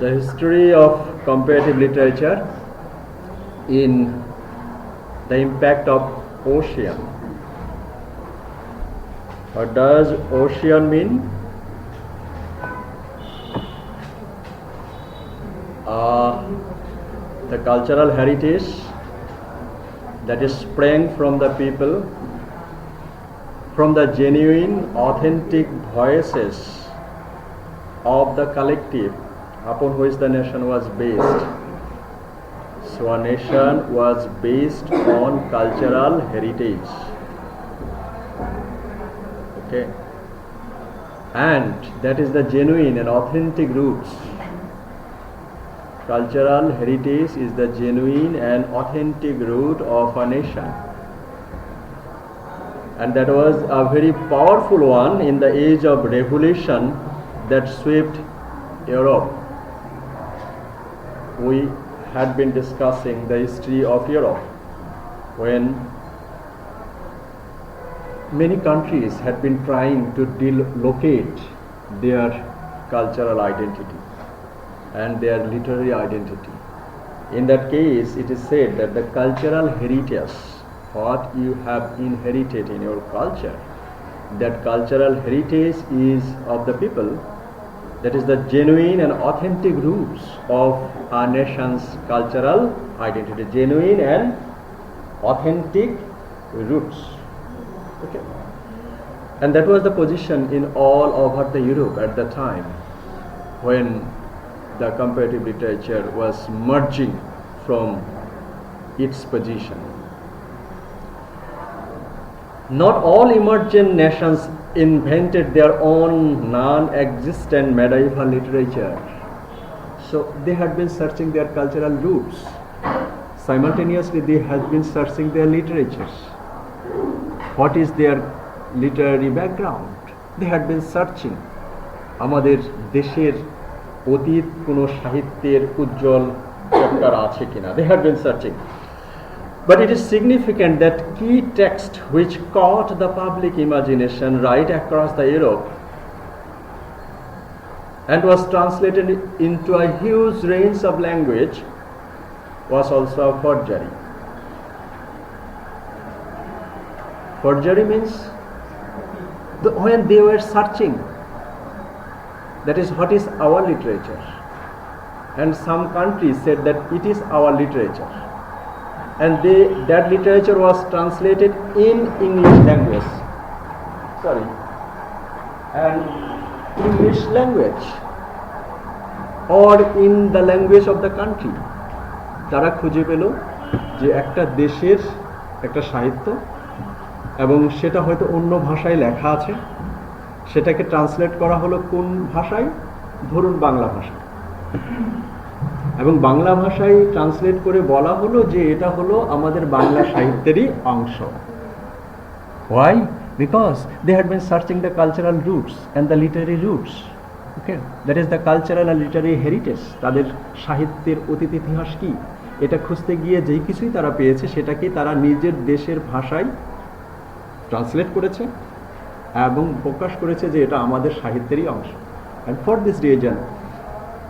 The history of comparative literature in the impact of ocean. What does ocean mean? The cultural heritage that is sprang from the people, from the genuine, authentic voices of the collective upon which the nation was based. So a nation was based on cultural heritage. Okay, and that is the genuine and authentic roots. Cultural heritage is the genuine and authentic root of a nation, and that was a very powerful one in the age of revolution that swept Europe. We had been discussing the history of Europe when many countries had been trying to locate their cultural identity and their literary identity. In that case, it is said that the cultural heritage, what you have inherited in your culture, that cultural heritage is of the people, that is the genuine and authentic roots of our nation's cultural identity. Genuine and authentic roots. Okay. And that was the position in all over the Europe at the time when the comparative literature was merging from its position. Not all emergent nations invented their own non-existent medieval literature. So they had been searching their cultural roots. Simultaneously, they had been searching their literatures. What is their literary background? They had been searching. আমাদের দেশের অতীত কোনো সাহিত্যের উজ্জ্বল চক্কর আছে কিনা. They had been searching. But it is significant that key text which caught the public imagination right across the Europe and was translated into a huge range of language was also a forgery. Forgery means when they were searching, that is what is our literature, and some countries said that it is our literature, and that literature was translated in English language, and English language or in the language of the country. তারা খুঁজে পেল যে একটা দেশের একটা সাহিত্য এবং সেটা হয়তো অন্য ভাষায় লেখা আছে, সেটাকে ট্রান্সলেট করা হলো কোন ভাষায়, ধরুন বাংলা ভাষা, এবং বাংলা ভাষায় ট্রান্সলেট করে বলা হলো যে এটা হলো আমাদের বাংলা সাহিত্যেরই অংশ. Why? Because they had been searching the cultural roots and the literary roots. Okay, that is the cultural and literary heritage. তাদের সাহিত্যের অতীত ইতিহাস কি, এটা খুঁজতে গিয়ে যেই কিছুই তারা পেয়েছে সেটাকে তারা নিজের দেশের ভাষায় ট্রান্সলেট করেছে এবং প্রকাশ করেছে যে এটা আমাদের সাহিত্যেরই অংশ. And for this reason,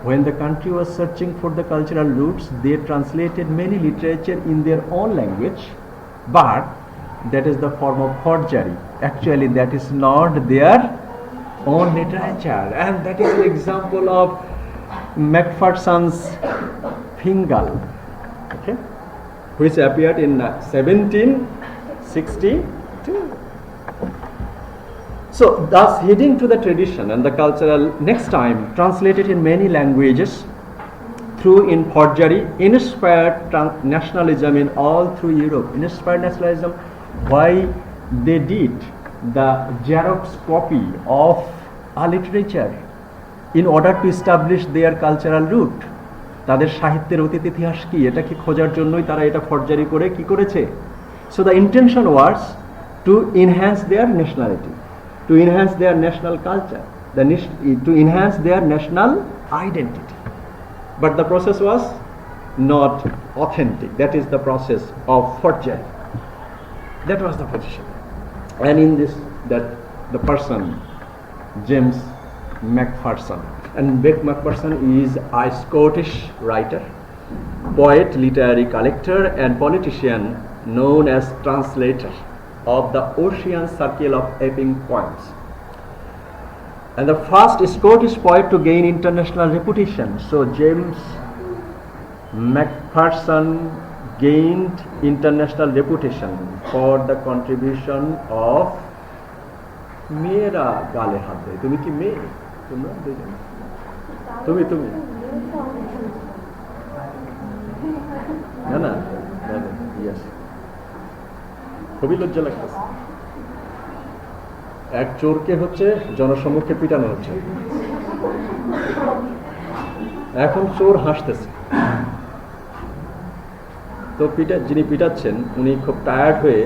when the country was searching for the cultural roots, they translated many literature in their own language, but that is the form of forgery. Actually, that is not their own literature, and that is an example of Macpherson's Fingal, okay, which appeared in 1762. So, thus heading to the tradition and the cultural, next time translated in many languages through in forgery, inspired nationalism in all through Europe. Inspired nationalism, why they did the Xerox copy of a literature in order to establish their cultural root. তাদের সাহিত্যের অতীত ইতিহাস কি, এটা কি খোঁজার জন্যই তারা এটা ফরজারি করে কি করেছে. So the intention was to enhance their nationality, to enhance their national culture, to enhance their national identity. But the process was not authentic. That is the process of forgery. That was the position. And in this, that the person, James Macpherson. And Macpherson is a Scottish writer, poet, literary collector, and politician known as translator of the Ossian Circle of Epic Poems, and the first Scottish poet to gain international reputation. So James Macpherson gained international reputation for the contribution of মেয়েরা গালে হাত দেয় তুমি কি মেয়ে তোমরা দুজন তুমি তুমি না না ইয়েস খুবই লজ্জা লাগতেছে এক চোরকে হচ্ছে জনসম্মুখে পিটানো হচ্ছে এখন চোর হাসতেছে তো যিনি পিটাচ্ছেন উনি খুব টায়ার্ড হয়ে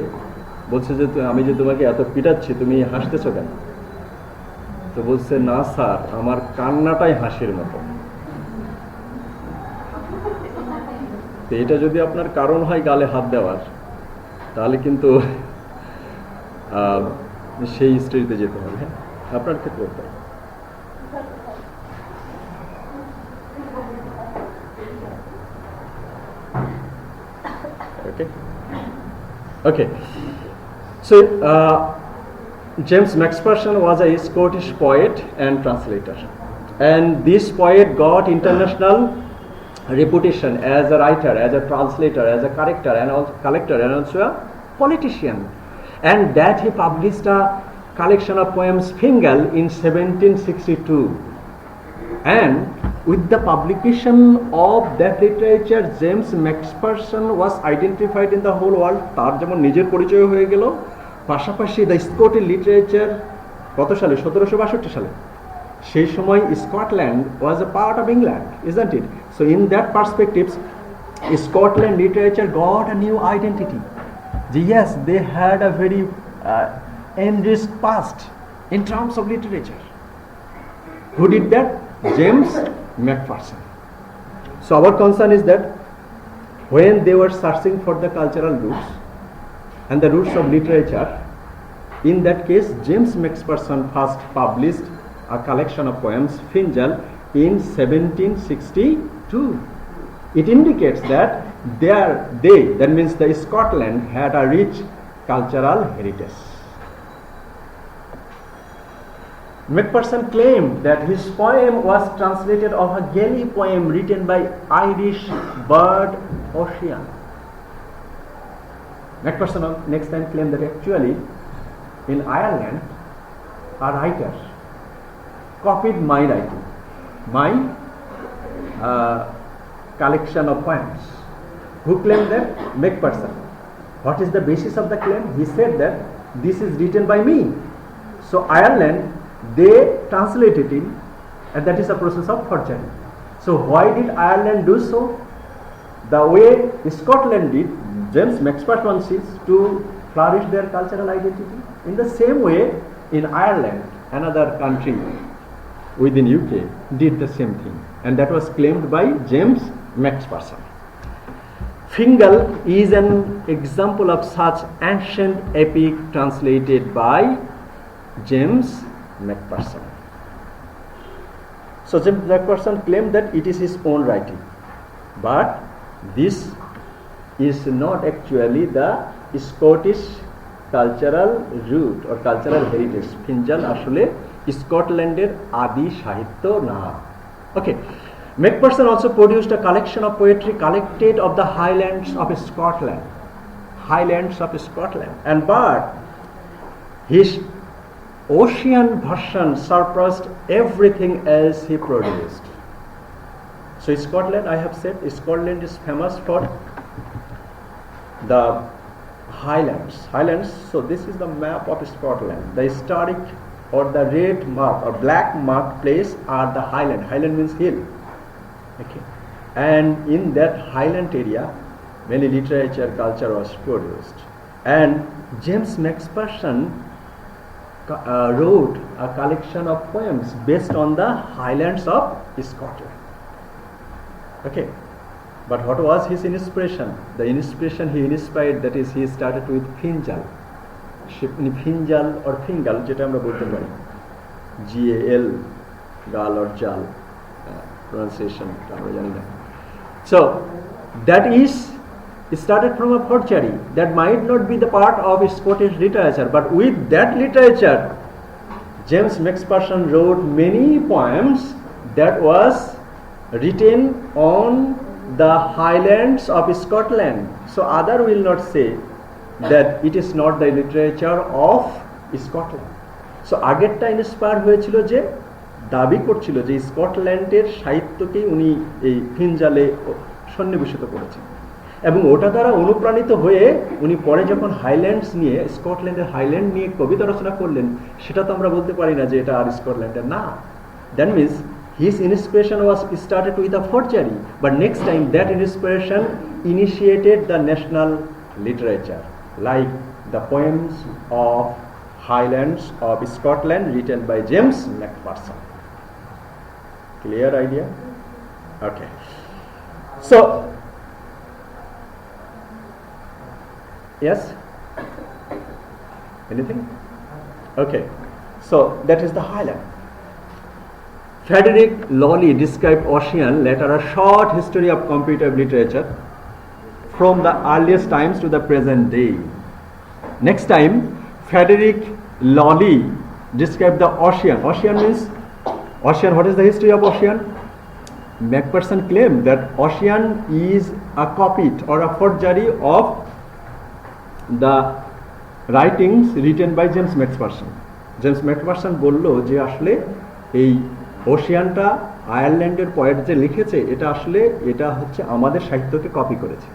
বলছে যে আমি যে তোমাকে এত পিটাচ্ছি তুমি হাসতেছো কেন তো বলছে না স্যার আমার কান্নাটাই হাসির মতো তো এটা যদি আপনার কারণ হয় গালে হাত দেওয়ার তাহলে কিন্তু সেই স্টেজে যেতে হবে আপনার ক্ষেত্রে তাই okay so James Macpherson was a Scottish poet and translator, and this poet got international reputation as a writer, as a translator, as a collector and also a politician, and that he published a collection of poems Fingal in 1762, and with the publication of that literature James Macpherson was identified in the whole world. তার যেমন নিজের পরিচয় হয়ে গেল পাশাপাশি the Scottish literature কত সালে 1762 সালে সেই সময় Scotland was a part of England, isn't it? So in that perspective Scotland literature got a new identity. Yes, they had a very enriched past in terms of literature. Who did that? James Macpherson. So our concern is that when they were searching for the cultural roots and the roots of literature, in that case James Macpherson first published a collection of poems Fingal in 1762. It indicates that that means the Scotland had a rich cultural heritage. Macpherson claimed that his poem was translated of a Gaelic poem written by Irish bird Ossian. Macpherson next time claimed that actually in Ireland a writer copied my writing, my collection of poems. Who claimed that? Macpherson. What is the basis of the claim? He said that this is written by me. So Ireland, they translated it, and that is a process of forgery. So why did Ireland do so? The way Scotland did, James Macpherson seeks to flourish their cultural identity. In the same way, in Ireland, another country within UK did the same thing, and that was claimed by James Macpherson. Fingal is an example of such ancient epic translated by James Macpherson. So James Macpherson claimed that it is his own writing, but this is not actually the Scottish cultural root or cultural heritage. Fingal ashole Scotlander adi sahitya na. Okay. Macpherson also produced a collection of poetry collected of the Highlands of Scotland. Highlands of Scotland. And but his Ossian version surpassed everything else he produced. So Scotland, I have said, Scotland is famous for the Highlands. Highlands, so this is the map of Scotland. The historic or the red mark or black mark place are the Highland. Highland means hill. Okay. And in that Highland area, many literature, culture was produced. And James Macpherson wrote a collection of poems based on the Highlands of Scotland. Okay. But what was his inspiration? The inspiration he inspired, that is, he started with Fingal. Fingal or Fingal, যেটা আমরা বলতে পারি, GAL, গাল or জাল, pronunciation আমরা জানি না. So that is started from a forgery that might not be the part of Scottish literature, but with that literature James McPherson wrote many poems that was written on the Highlands of Scotland. So other will not say that it is not the literature of Scotland. So আগেরটা inspire হয়েছিল যে দাবি করছিল যে স্কটল্যান্ডের সাহিত্যকে উনি এই ফিনজালে সন্নিবেশিত করেছেন, এবং ওটা দ্বারা অনুপ্রাণিত হয়ে উনি পরে যখন হাইল্যান্ডস নিয়ে, স্কটল্যান্ডের হাইল্যান্ড নিয়ে কবিতা রচনা করলেন, সেটা তো আমরা বলতে পারি না যে এটা আর স্কটল্যান্ডের না. That means his inspiration was started with a forgery, but next time that inspiration initiated the national literature, like the poems of Highlands of Scotland written by James McPherson. Clear idea? Okay. So, yes? Anything? Okay. So, that is the Highland. Frederick Lawley described Ossian later a short history of comparative literature from the earliest times to the present day. Next time, Frederick Lawley described the Ossian. Ossian means, Ossian, what is the history of Ossian? McPherson claimed that Ossian is a copy or a forgery of the writings written by James McPherson. James McPherson বলল যে আসলে এই ওশিয়ানটা আয়ারল্যান্ডের poet যে লিখেছে এটা আসলে এটা হচ্ছে আমাদের সাহিত্যকে কপি করেছে.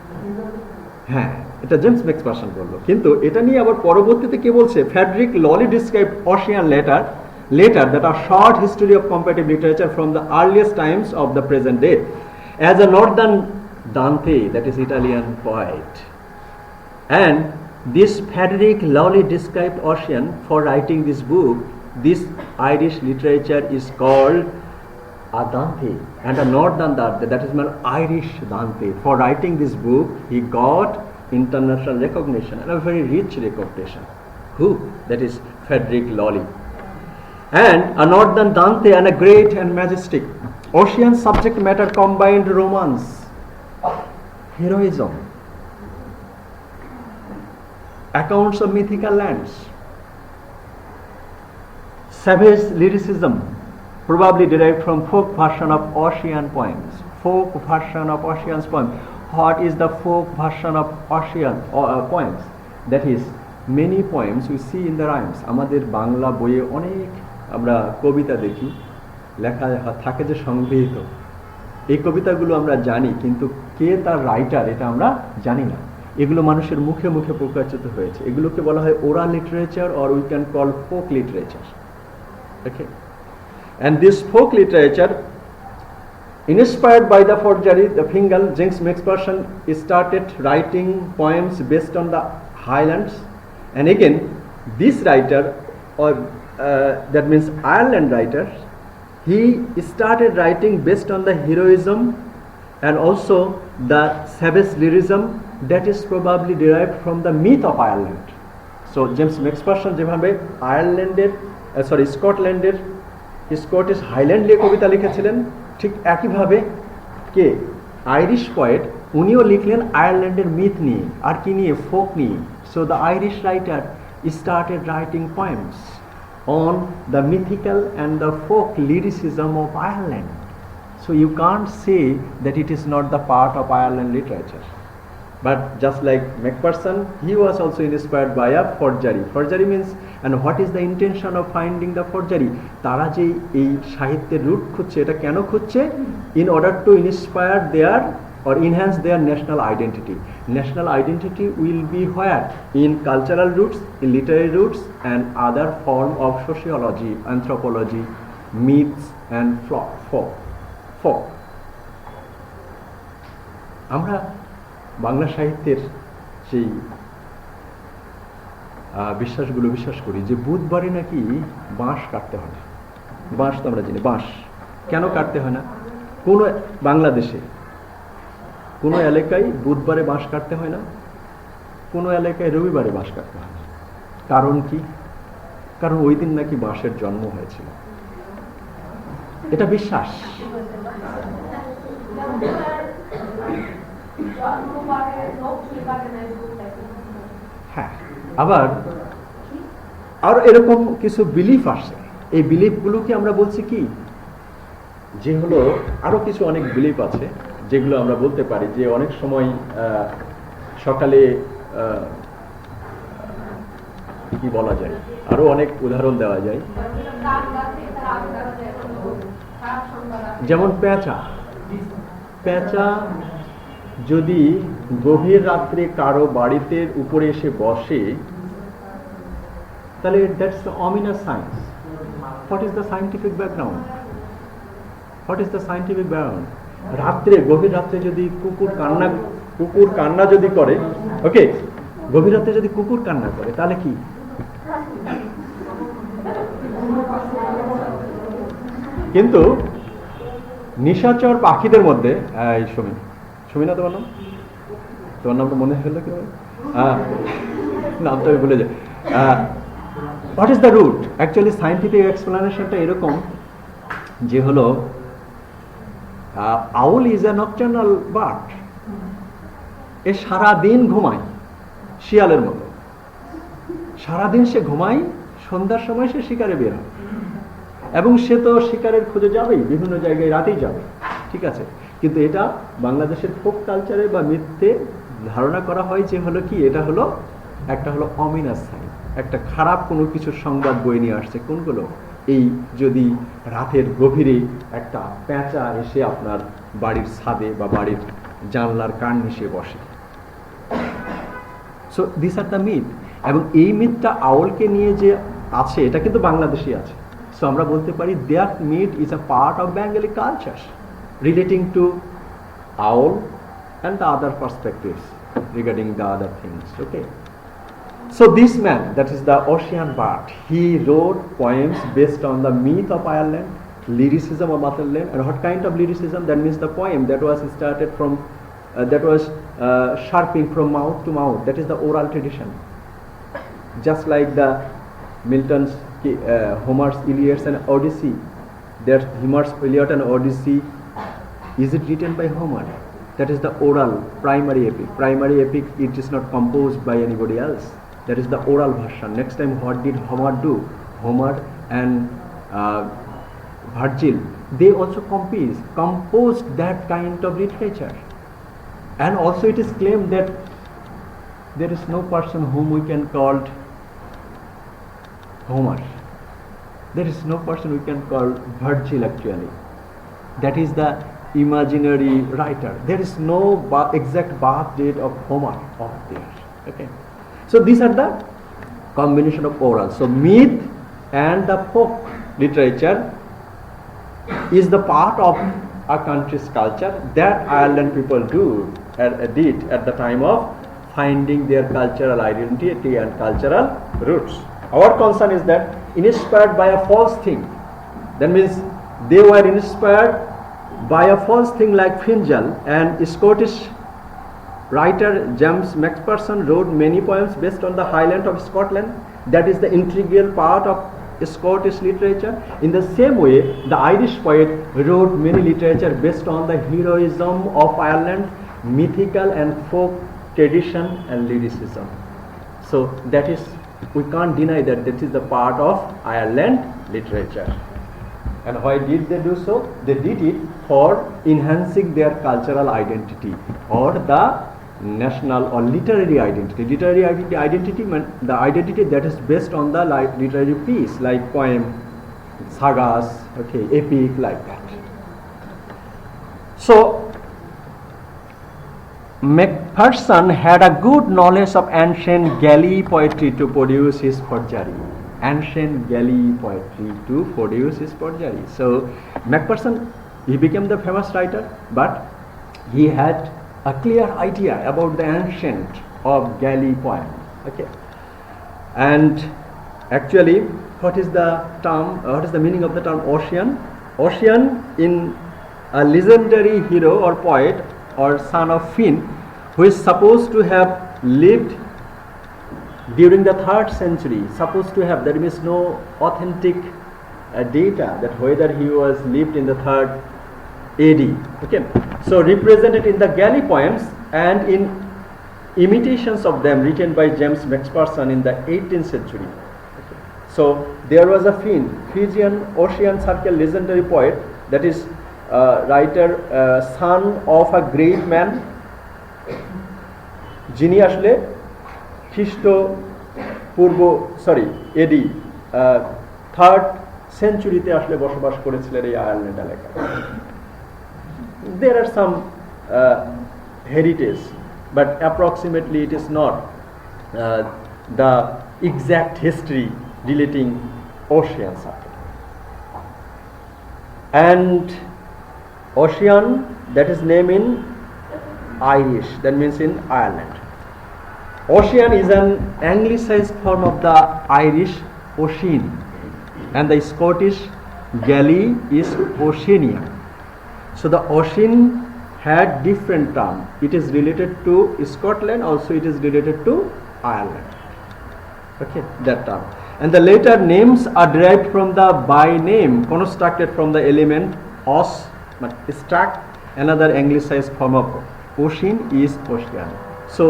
হ্যাঁ, এটা জেমস ম্যাকপারসন বলল, কিন্তু এটা নিয়ে আবার পরবর্তীতে কে বলছে? ফ্রেডরিক ললি describe Ocean later that a short history of comparative literature from the earliest times of the present day as a northern Dante, that is Italian poet. And this Frederick Lawley described Ossian for writing this book. This Irish literature is called a Dante and a northern Dante, that is an Irish Dante. For writing this book he got international recognition and a very rich recognition. Who? That is Frederick Lawley. And a northern Dante and a great and majestic Ossian subject matter combined romance, heroism, accounts of mythical lands, savage lyricism, probably derived from folk version of Ossian poems. Folk version of Ossian's poems. What is the folk version of Ossian poems? That is, many poems we see in the rhymes. আমাদের বাংলা বইয়ে অনেক আমরা কবিতা দেখি, লেখা থাকে যে সংগৃহীত. এই কবিতাগুলো আমরা জানি, কিন্তু কে তার রাইটার এটা আমরা জানি না. এগুলো মানুষের মুখে মুখে প্রকাশিত হয়েছে. এগুলোকে বলা হয় oral literature, or we can call folk literature. Okay, and this folk literature, inspired by the forgery, the Fingal, James McPherson started writing poems based on the Highlands, and again, this writer, or that means Ireland writer, he started writing based on the heroism and also the savage lyricism that is probably derived from the myth of Ireland. So James McPherson যেভাবে আয়ারল্যান্ডের স্কটল্যান্ডের Scottish highland নিয়ে কবিতা লিখেছিলেন, ঠিক একইভাবে কে Irish poet উনিও লিখলেন আয়ারল্যান্ডের মিথ নিয়ে, আর কি নিয়ে? ফোক নিয়ে. So the Irish writer started writing poems on the mythical and the folk lyricism of Ireland. So you can't say that it is not the part of Ireland literature. But just like McPherson, he was also inspired by a forgery. Forgery means, and what is the intention of finding the forgery? তারা যে এই সাহিত্যের root খুঁজছে, এটা কেন খুঁজছে? In order to inspire their or enhance their national identity. National identity will be where? In cultural roots, in literary roots, and other form of sociology, anthropology, myths and folk. আমরা বাংলা সাহিত্যের সেই বিশ্বাসগুলো বিশ্বাস করি যে বুধবারে নাকি বাঁশ কাটতে হয় না. বাঁশ তো আমরা জানি, বাঁশ কেন কাটতে হয় না? কোনো বাংলাদেশে কোনো এলাকায় বুধবারে বাঁশ কাটতে হয় না, কোনো এলাকায় রবিবারে বাঁশ কাটতে হয় না. কারণ কি? কারণ ওই দিন নাকি বাঁশের জন্ম হয়েছিল. এটা বিশ্বাস। হ্যাঁ, আবার আর এরকম কিছু বিলিফ আসে। এই বিলিফগুলোকে আমরা বলছি কি, যে হলো আরো কিছু অনেক বিলিফ আছে যেগুলো আমরা বলতে পারি যে অনেক সময় সকালে কি বলা যায়, আরো অনেক উদাহরণ দেওয়া যায়। যেমন পেঁচা যদি গভীর রাত্রে কারো বাড়িতে উপরে এসে বসে, তাহলে that's the ominous science. What is the scientific background? রাত্রে, গভীর রাত্রে যদি কুকুর কান্না যদি করে, ওকে, গভীর রাত্রে যদি কুকুর কান্না করে তাহলে কি? কিন্তু নিশাচর পাখিদের মধ্যে, সুমিনা তোমার নাম, তোমার নামটা মনে হলো কি? নামটা আমি ভুলে যাই। What is the root? Actually scientific এক্সপ্লেনেশনটা এরকম যে হলো owl is a nocturnal bird. এ সারাদিন ঘুমায় শিয়ালের মতো, সারাদিন সে ঘুমায়, সন্ধ্যার সময় সে শিকারে বের হয়, এবং সে তো শিকারের খোঁজে যাবেই, বিভিন্ন জায়গায় রাতেই যাবে, ঠিক আছে। কিন্তু এটা বাংলাদেশের ফোক কালচারে বা মিথ্যে ধারণা করা হয় যে হলো কি, এটা হলো একটা হলো অমিনাস সাইন, একটা খারাপ কোনো কিছুর সংবাদ বয়ে নিয়ে আসছে। কোনগুলো? এই যদি রাতের গভীরে একটা পেঁচা এসে আপনার বাড়ির ছাদে বা বাড়ির জানলার কান মিশে বসে। So this are the myth. এবং এই মিথটা আউলকে নিয়ে যে আছে, এটা কিন্তু বাংলাদেশে আছে। সো আমরা বলতে পারি that myth is a part of Bengali culture relating to owl and the other perspectives regarding the other things. Okay, so this man, that is the Ocean Bird, he wrote poems based on the myth of Ireland, lyricism of motherland. And what kind of lyricism? That means the poem that was started from that was sharping from mouth to mouth, that is the oral tradition, just like the Milton's Homer's Iliad and Odyssey. That Homer's Iliad and Odyssey, is it written by Homer? That is the oral primary epic. Primary epic, it is not composed by anybody else. That is the oral version. Next time, what did Homer do? Homer and Virgil, they also composed that kind of literature. And also it is claimed that there is no person whom we can call Homer. There is no person we can call Virgil actually. That is the imaginary writer. There is no exact birth date of Homer of there. Okay, so these are the combination of oral. So myth and the folk literature is the part of a country's culture that Ireland people did at the time of finding their cultural identity and cultural roots. Our concern is that inspired by a false thing, that means they were inspired by a false thing like Fingal, and Scottish writer James Macpherson wrote many poems based on the Highland of Scotland. That is the integral part of Scottish literature. In the same way, the Irish poet wrote many literature based on the heroism of Ireland, mythical and folk tradition and lyricism. So that is, we can't deny that this is the part of Ireland literature. And why did they do so? They did it for enhancing their cultural identity or the national or literary identity. Literary identity means the identity that is based on the literary piece, like poem, sagas, okay, epic, like that. So Macpherson had a good knowledge of ancient Gaelic poetry to produce his forgery. Ancient Gaelic poetry to produce his forgery. So Macpherson, he became the famous writer, but he had a clear idea about the ancient of Gaelic poem. Okay, and actually, what is the term? What is the meaning of the term ocean? Ocean, in a legendary hero or poet or son of Finn, who is supposed to have lived during the 3rd century, supposed to have, there is no authentic data that whether he was lived in the 3rd AD. Okay, so represented in the Galley poems and in imitations of them written by James Macpherson in the 18th century. Okay. So there was a Fijian Ocean Circle legendary poet, that is writer, son of a great man, যিনি আসলে এডি 3rd সেঞ্চুরিতে আসলে বসবাস করেছিলেন এই Ireland এলাকায়। There are some heritage, but approximately it is not the exact history relating Ocean Circle. And Ocean, that is name in Irish, that means in Ireland. Ocean is an anglicized form of the Irish Ocean, and the Scottish Galley is Oceania. So the Ocean had different term. It is related to Scotland, also it is related to Ireland. Okay, that term. And the later names are derived from the by name constructed from the element os, but struck. Another anglicized form of ocean is ocean. So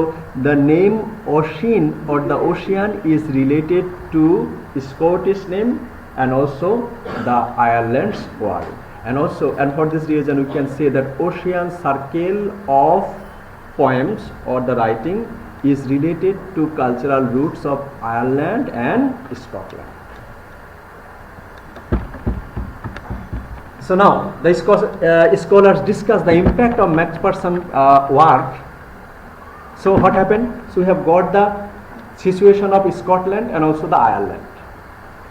the name ocean or the ocean is related to Scottish name and also the Ireland's word. And also, and for this reason we can say that Ocean Circle of poems or the writing is related to cultural roots of Ireland and Scotland. So now the scholars discuss the impact of Macpherson work. So what happened? So we have got the situation of Scotland and also the Ireland.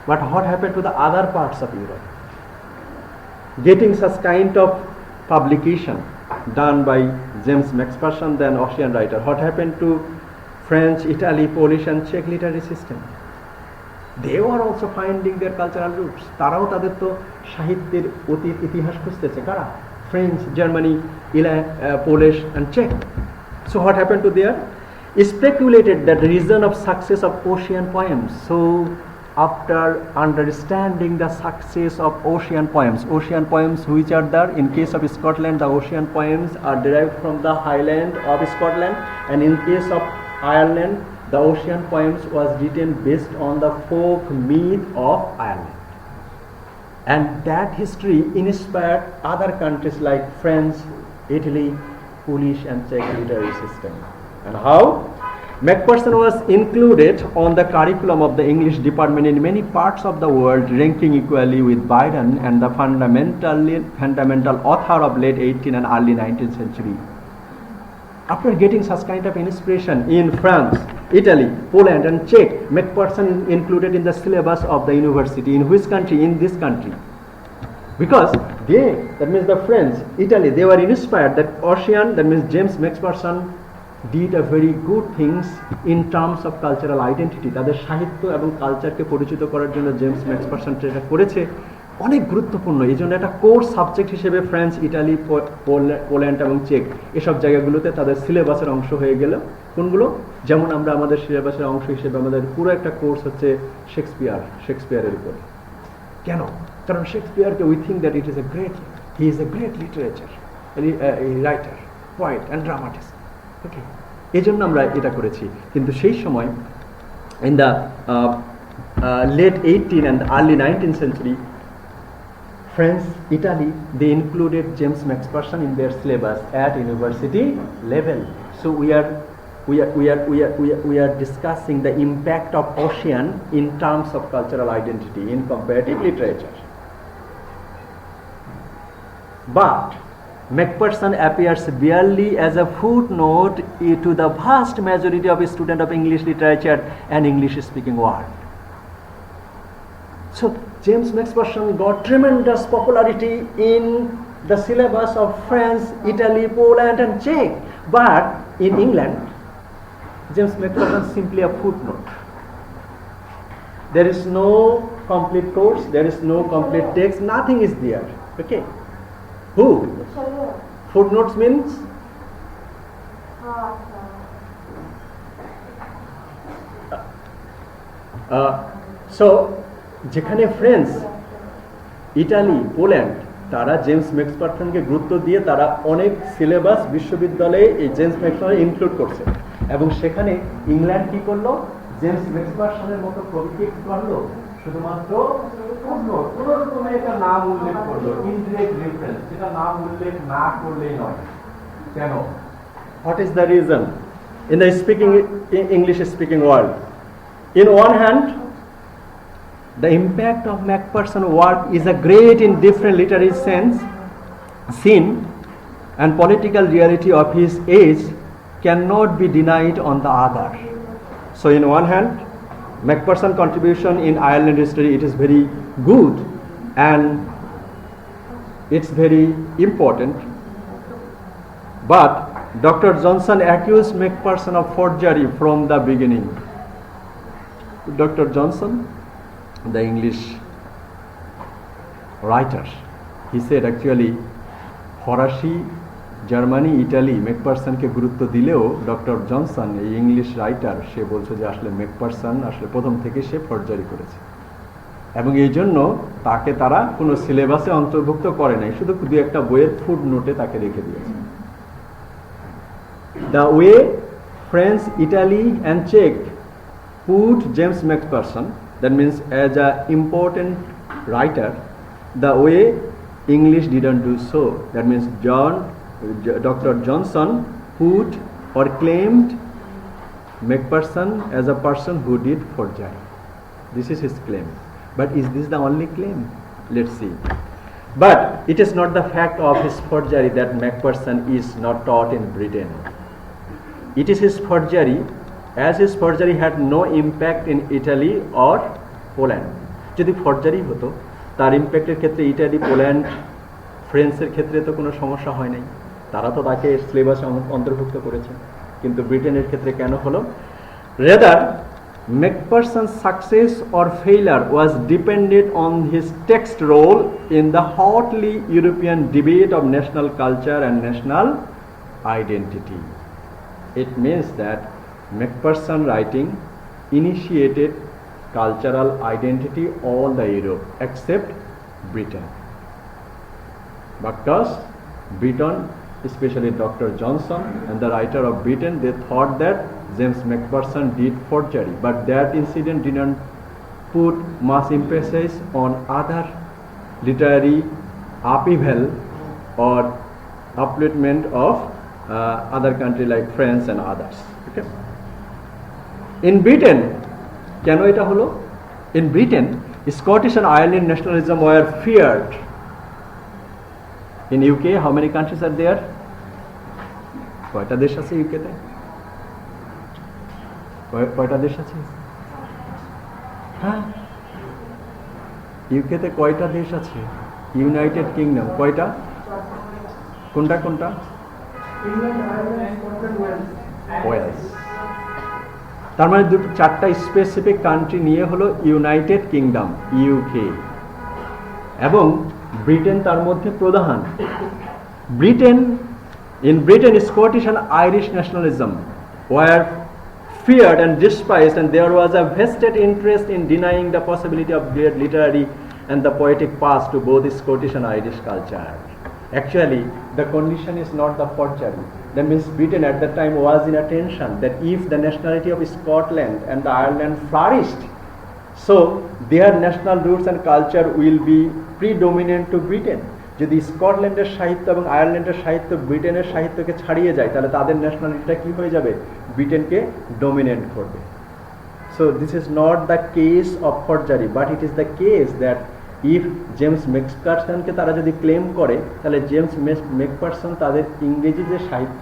But what happened to the other parts of Europe? Getting such kind of publication done by James Macpherson, then Ocean writer. What happened to French, Italy, Polish and Czech literary system? They were also finding their cultural roots. তারাও তাদের তো সাহিত্যের অতীত ইতিহাস খুঁজতেছে কারা? French, Germany, Polish and Czech. So what happened to there? It speculated that the reason of success of Ocean poems. So after understanding the success of Ocean poems which are there in case of Scotland, the Ocean poems are derived from the Highland of Scotland, and in case of Ireland, the Ocean poems was written based on the folk myth of Ireland. And that history inspired other countries like France, Italy, Polish and Czech literary system. And how? Macpherson was included on the curriculum of the English department in many parts of the world, ranking equally with Byron and the fundamental author of late 18th and early 19th century. After getting such kind of inspiration in France, Italy, Poland and Czech, Macpherson is included in the syllabus of the university. In which country? In this country. Because they, that means the French, Italy, they were inspired that Ocean, that means James Macpherson did a very good things in terms of cultural identity. তাদের সাহিত্য এবং কালচারকে পরিচিত করার জন্য James Macpherson যেটা করেছে অনেক গুরুত্বপূর্ণ। এই জন্য একটা কোর্স সাবজেক্ট হিসেবে ফ্রান্স, ইটালি, পোল্যান্ড এবং চেক এসব জায়গাগুলোতে তাদের সিলেবাসের অংশ হয়ে গেল। কোনগুলো? যেমন আমরা আমাদের সিলেবাসের অংশ হিসেবে আমাদের পুরো একটা কোর্স হচ্ছে শেক্সপিয়ারের উপর। কেন? কারণ শেক্সপিয়ারকে we think that he is a great literature writer, poet and dramatist. Okay, এই জন্য আমরা এটা করেছি। কিন্তু সেই সময় in the late 18th and early 19th century, France, Italy, they included James Macpherson in their syllabus at university level. So we are discussing the impact of Ocean in terms of cultural identity in comparative literature. But Macpherson appears barely as a footnote to the vast majority of students of English literature and English-speaking world. So James Macpherson got tremendous popularity in the syllabus of France, Italy, Poland and Czech. But in England, James Macpherson is simply a footnote. There is no complete course, there is no complete text, nothing is there. Okay. Who? Footnotes means? So, যেখানে French, Italy, Poland, তারা James ম্যাকপারসনকে গুরুত্ব দিয়ে তারা অনেক syllabus বিশ্ববিদ্যালয়ে এই James ম্যাকপারসন include করছে, এবং সেখানে ইংল্যান্ড কি করলো, জেমস ম্যাকপারসনের মতো কবিকে কি করলো, শুধুমাত্র কোনো রকমের একটা নাম উল্লেখ করলো, ইনডিরেক্ট রেফারেন্স, যেটা নাম উল্লেখ না করলেই নয়। কেন? What is the reason? In the English speaking world, in one hand, the impact of Macpherson work is a great in different literary sense, scene and political reality of his age cannot be denied on the other. So in one hand, Macpherson contribution in Ireland history, it is very good and it's very important, but Dr. Johnson accused Macpherson of forgery from the beginning. Dr. Johnson, the English writer, he said actually ফরাসি, Germany, Italy ম্যাকপারসনকে গুরুত্ব দিলেও doctor Johnson, এই English writer, সে বলছে যে আসলে ম্যাকপারসন আসলে প্রথম থেকে সে ফরজারি করেছে, এবং এই জন্য তাকে তারা কোনো সিলেবাসে অন্তর্ভুক্ত করে নাই, শুধু দু একটা বইয়ের ফুড নোটে তাকে রেখে দিয়েছে। The way France, Italy and Czech put James Macpherson, that means as an important writer, the way English didn't do so. That means Dr. Johnson put or claimed Macpherson as a person who did forgery. This is his claim. But is this the only claim? Let's see. But it is not the fact of his forgery that Macpherson is not taught in Britain. It is his forgery, as his forgery had no impact in Italy or Poland. যদি forgery হতো, তার ইম্প্যাক্টের ক্ষেত্রে Italy, Poland, ফ্রান্সের ক্ষেত্রে তো কোনো সমস্যা হয় নাই, তারা তো তাকে সিলেবাসে অন্তর্ভুক্ত করেছে, কিন্তু ব্রিটেনের ক্ষেত্রে কেন হলো? Rather, Macpherson's success or failure was dependent on his text role in the hotly European debate of national culture and national identity. It means that Macpherson writing initiated cultural identity all the Europe except Britain, because Britain, especially Dr. Johnson and the writer of Britain, they thought that James Macpherson did forgery, but that incident didn't put much emphasis on other literary upheaval or upliftment of other country like France and others. Okay? In Britain, কেন এটা হলো? In Britain, Scottish and Ireland nationalism were feared. In UK, how many countries are there? কয়টা দেশ আছে ইউকেতে? কয়টা দেশ আছে? হ্যাঁ, ইউকেতে কয়টা দেশ আছে? ইউনাইটেড কিংডম কয়টা? কোনটা কোনটা? ওয়েলস। তার মানে চারটা স্পেসিফিক কান্ট্রি নিয়ে হলো ইউনাইটেড কিংডম, ইউকে, এবং ব্রিটেন তার মধ্যে প্রধান। In Britain, Scottish and Irish nationalism were feared and despised, and there was a vested interest in denying the possibility of great literary and the poetic past to both Scottish and Irish culture. Actually, the condition is not the forgery. That means Britain at that time was in a tension that if the nationality of Scotland and the Ireland flourished, so their national roots and culture will be predominant to Britain. যদি স্কটল্যান্ডের সাহিত্য এবং আয়ারল্যান্ডের সাহিত্য ব্রিটেনের সাহিত্যকে ছাড়িয়ে যায়, তাহলে তাদের ন্যাশনালিটিটা কি হয়ে যাবে? ব্রিটেনকে ডমিনেট করবে। So this is not the case of forgery, but it is the case that if James ম্যাকপারসনকে তারা যদি ক্লেম করে, তাহলে জেমস ম্যাকপারসন তাদের ইংরেজি যে সাহিত্য,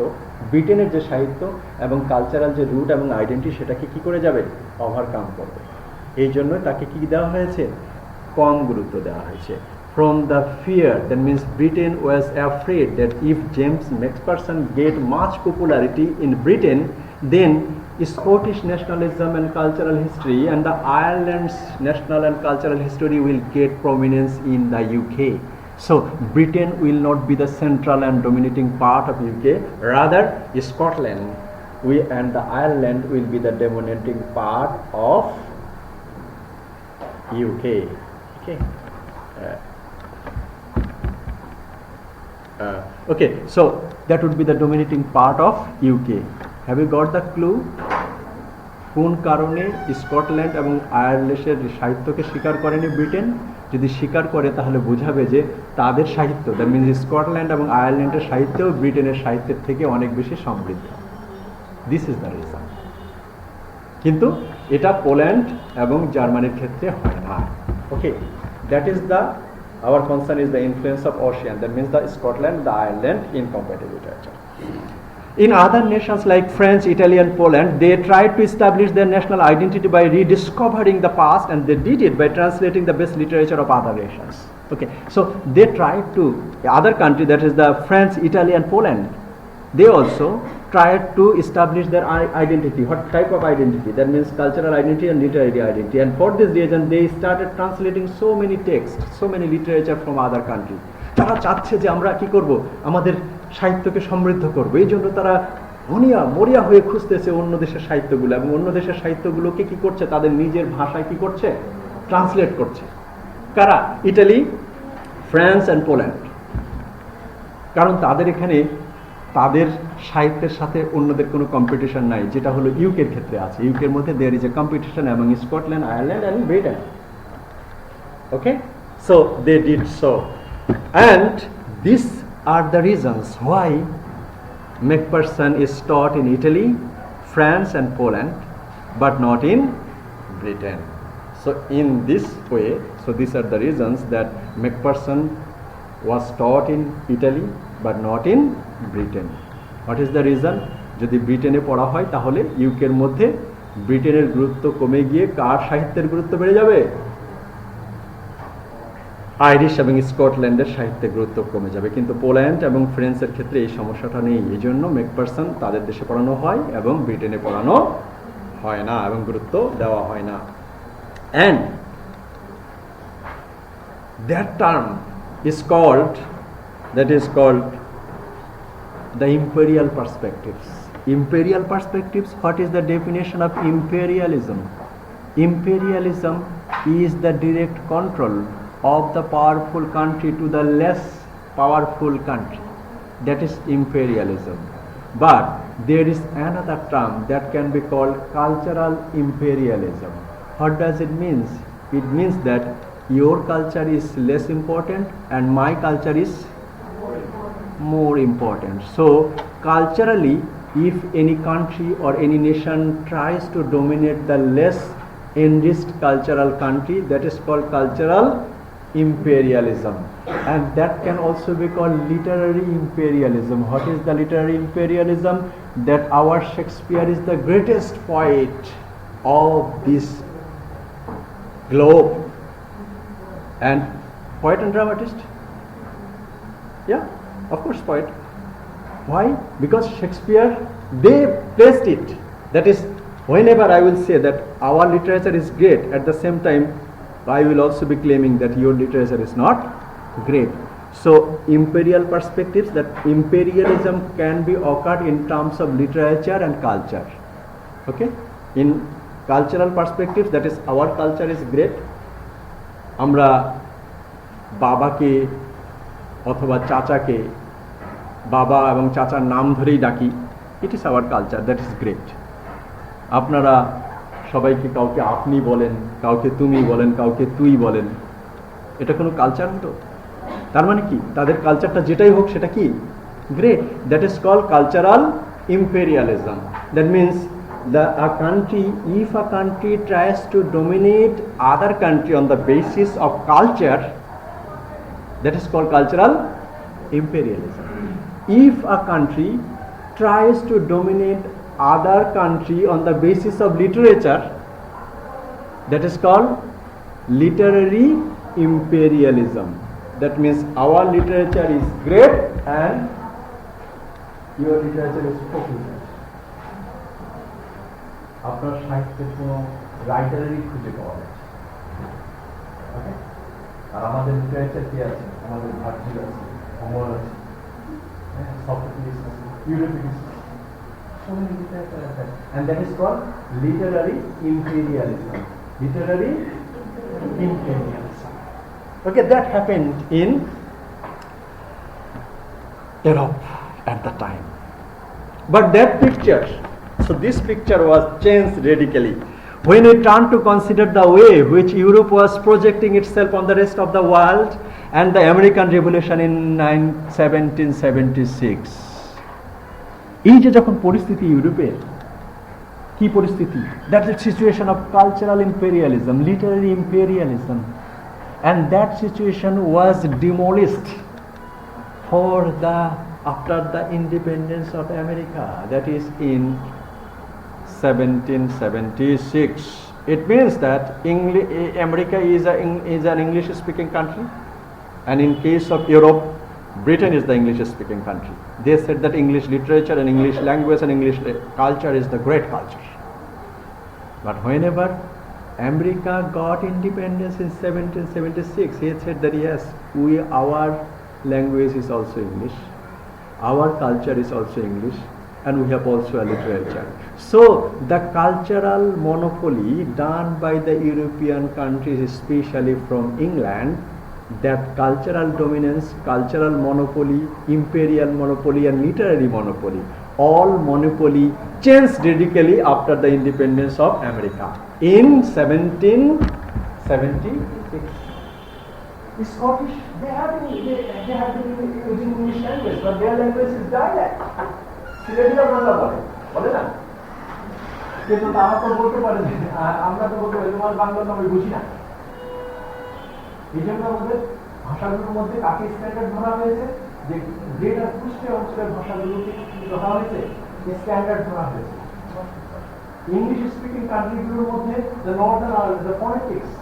ব্রিটেনের যে সাহিত্য এবং কালচারাল যে রুট এবং আইডেন্টিটি, সেটাকে কি করে যাবে? ওভারকাম করবে। এই জন্য তাকে কি দেওয়া হয়েছে? কম গুরুত্ব দেওয়া হয়েছে। From the fear, that means Britain was afraid that if James Macpherson get much popularity in Britain, then Scottish nationalism and cultural history and the Ireland's national and cultural history will get prominence in the UK. So Britain will not be the central and dominating part of UK, rather Scotland and the Ireland will be the dominating part of UK. Okay. Okay, so that would be the dominating part of UK. Have you got the clue? কোন কারণে Scotland এবং আয়ারল্যান্ডের সাহিত্যকে স্বীকার করেনি Britain? যদি স্বীকার করে তাহলে বোঝাবে যে তাদের সাহিত্য, দ্যাট মিনস স্কটল্যান্ড এবং আয়ারল্যান্ডের সাহিত্যও ব্রিটেনের সাহিত্যের থেকে অনেক বেশি সমৃদ্ধ। This is the reason. কিন্তু এটা পোল্যান্ড এবং জার্মানির ক্ষেত্রে হয় না। Okay, that is the our concern is the influence of ocean, that means the Scotland, the Ireland in comparative literature. In other nations like France, Italy and Poland, they tried to establish their national identity by rediscovering the past, and they did it by translating the best literature of other nations. Okay, so they tried to, other country, that is the France, Italy and Poland, they also tried to establish their identity. What type of identity? That means cultural identity and literary identity. And for this reason, they started translating so many texts, so many literature from other countries. তারা চাচ্ছে যে আমরা কি করব, আমাদের সাহিত্যকে সমৃদ্ধ করব। এই জন্য তারা মরিয়া হয়ে খুঁজতেছে অন্য দেশের সাহিত্যগুলো, এবং অন্য দেশের সাহিত্যগুলোকে কি করছে, তাদের নিজের ভাষায় কি করছে, ট্রান্সলেট করছে। কারা? Italy, France and Poland. কারণ তাদের এখানে তাদের সাহিত্যের সাথে অন্যদের কোনো কম্পিটিশন নাই, যেটা হলো ইউকের ক্ষেত্রে আছে। ইউকের মধ্যে there is a competition among Scotland, Ireland and Britain. Okay, so they did so, and this are the reasons why Macpherson is taught in Italy, France and Poland, but not in Britain. So in this way, so these are the reasons that Macpherson was taught in Italy but not in Britain. What is the reason? যদি ব্রিটেনে পড়া হয় তাহলে ইউকের মধ্যে ব্রিটেনের গুরুত্ব কমে গিয়ে কার সাহিত্যের গুরুত্ব বেড়ে যাবে? আইরিশ এবং স্কটল্যান্ডের সাহিত্যের গুরুত্ব কমে যাবে। কিন্তু পোল্যান্ড এবং ফ্রান্সের ক্ষেত্রে এই সমস্যাটা নেই। এই জন্য ম্যাকফারসন তাদের দেশে পড়ানো হয় এবং ব্রিটেনে পড়ানো হয় না এবং গুরুত্ব দেওয়া হয় না। And that term is called, that is called the imperial perspectives. Imperial perspectives, what is the definition of imperialism? Imperialism is the direct control of the powerful country to the less powerful country. That is imperialism. But there is another term that can be called cultural imperialism. What does it mean? It means that your culture is less important and my culture is more important. So culturally, if any country or any nation tries to dominate the less enriched cultural country, that is called cultural imperialism. And that can also be called literary imperialism. What is the literary imperialism? That our Shakespeare is the greatest poet of this globe. And poet and dramatist? Yeah, of course poet. Why? Because Shakespeare, they placed it. That is, whenever I will say that our literature is great, at the same time I will also be claiming that your literature is not great. So imperial perspectives, that imperialism can be occurred in terms of literature and culture. Okay, in cultural perspectives, that is our culture is great. আমরা বাবাকে অথবা চাচাকে বাবা এবং চাচার নাম ধরেই ডাকি, it is our culture, that is great. আপনারা সবাইকে কাউকে আপনি বলেন, কাউকে তুমি বলেন, কাউকে তুই বলেন, এটা কোনো কালচার হতো? তার মানে কি, তাদের কালচারটা যেটাই হোক সেটা কি great. That is called cultural imperialism. That means a country, if a country tries to dominate other country on the basis of culture, that is called cultural imperialism. If a country tries to dominate other country on the basis of literature, that is called literary imperialism. That means our literature is great and your literature is popular. আপনার সাহিত্যের কোনো রাইটারেরই খুঁজে পাওয়া যায়, ওকে? আর আমাদের literature কি আছে? আমাদের ভার্জিল আছে, হোমার আছে, সক্রেটিস আছে, ইউরিপিডিস আছে, so many literature আছে, and that is called literary imperialism. Literary imperialism. Okay, that happened in Europe at the time. But that picture, so this picture was changed radically when we turned to consider the way which Europe was projecting itself on the rest of the world and the American Revolution in 1776. এই যে যখন পরিস্থিতি ইউরোপের কি পরিস্থিতি, that is situation of cultural imperialism, literary imperialism, and that situation was demolished for the after the independence of America, that is in 1776. It means that America is an English-speaking country, and in case of Europe, Britain is the English-speaking country. They said that English literature and English language and English culture is the great culture. But whenever America got independence in 1776, he said that yes, our language is also English, our culture is also English, and we have also a literature. So the cultural monopoly done by the European countries, especially from England, that cultural dominance, cultural monopoly, imperial monopoly and literary monopoly, all monopoly changed radically after the independence of America in 1776. Scottish, they have been using English language, but their language is dialect. সিলেটিরা Bangla বলে না, কিন্তু তারা তো বলতে পারে না, আমরা তো বলতে পারি তোমার বাংলা তো আমি বুঝি না। এই জন্য আমাদের ভাষাগুলোর মধ্যে কাকে স্ট্যান্ডার্ড ধরা হয়েছে, যে গ্রেটার কুষ্টিয়া অঞ্চলের ভাষাগুলোকে ধরা হয়েছে স্ট্যান্ডার্ড ধরা হয়েছে। ইংলিশ স্পিকিং কান্ট্রিগুলোর মধ্যে the Northern the phonetics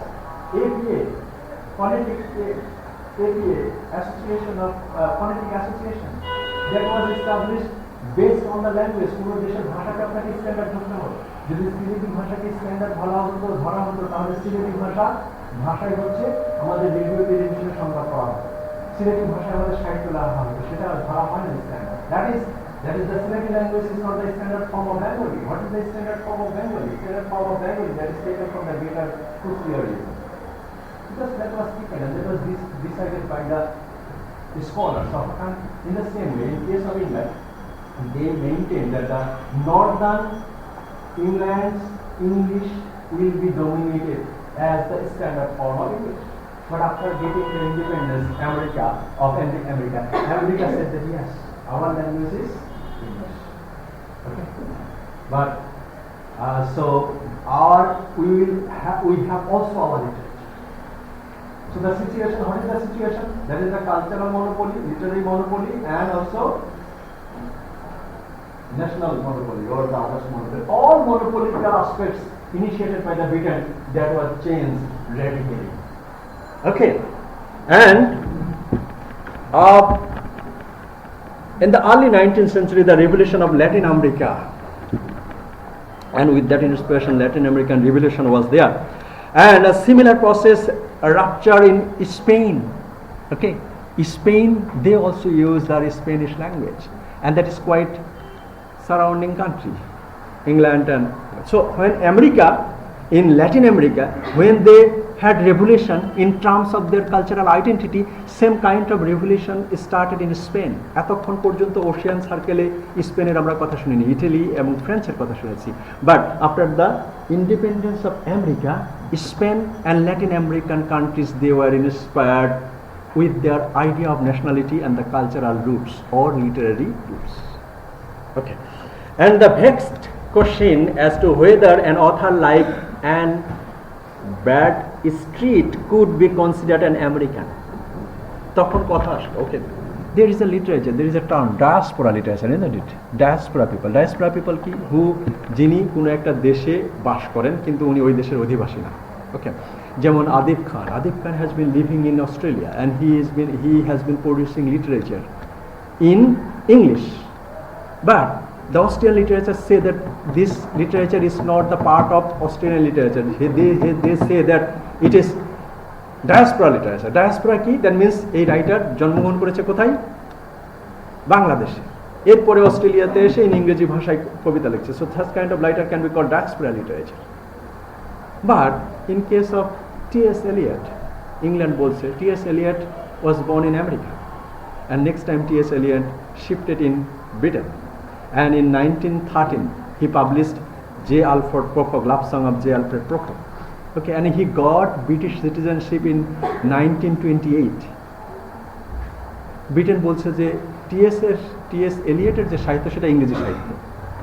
APA Association of Phonetic Association that was established based on the language. কোনো দেশের ভাষাকে আপনাকে স্ট্যান্ডার্ড ধরতে হবে। যদি সিলেটি ভাষাকে স্ট্যান্ডার্ড ধরা হতো তাহলে সিলেটি ভাষায় হচ্ছে আমাদের রেডিও টেলিভিশনে সংবাদ পাওয়া হতো, সিলেটি ভাষায় আমাদের সাহিত্য লেখা হতো, সেটা ধরা হয় না standard. That is the Sileti language is not the standard form of Bengali. What is the standard form of Bengali? Standard form of Bengali that is taken from the greater Kushtiarism. Because that was taken and that was decided by the scholars of the country. In the same way, in case of England, they maintain that the northern England's English will be dominated as the standard form of English. But after getting the independence, America said that yes, our language is English. Okay, but so we have also our literature. So the situation, what is the situation? That is the cultural monopoly, literary monopoly, and also national monopoly or the other monopoly. All monopolitical aspects initiated by the Britain that was changed radically. Okay, and in the early 19th century, the revolution of Latin America, and with that inspiration, Latin American revolution was there, and a similar process rupture in Spain. Okay, Spain, they also use their Spanish language, and that is quite surrounding country, England. And so when America, in Latin America, when they had revolution in terms of their cultural identity, same kind of revolution started in Spain. এতক্ষণ পর্যন্ত Ocean সার্কেলে স্পেনের আমরা কথা শুনিনি, Italy এবং ফ্রান্সের কথা শুনেছি। But after the independence of America, Spain and Latin American countries, they were inspired with their idea of nationality and the cultural roots or literary roots. Okay, and the vexed question as to whether an author like Anne Bradstreet could be considered an American. তখন কথা আসলো, okay, there is a literature, there is a term, diaspora literature, isn't it? Diaspora people কি, যিনি কোনো একটা দেশে বাস করেন কিন্তু উনি ওই দেশের অধিবাসী না। Okay, যেমন আদিব খান has been living in Australia and he has been producing literature in English, but the Australian literature say that this literature is not the part of Australian literature. They say that it is diaspora literature. Diaspora কি? That means এই writer জন্মগ্রহণ করেছে কোথায়? বাংলাদেশে, এরপরে অস্ট্রেলিয়াতে এসে ইংরেজি ভাষায় কবিতা লিখছে। So such kind of writer can be called diaspora literature. But in case of T.S. Eliot, England বলছে, T.S. Eliot was born in America and next time T.S. Eliot shifted in Britain. And in 1913, he published J. Alfred Prokop, Love Song of J. Alfred Prokop. Okay, and he got British citizenship in 1928. Britain বলছে যে T S এলিয়টের যে সাহিত্য সেটা ইংরেজি সাহিত্য,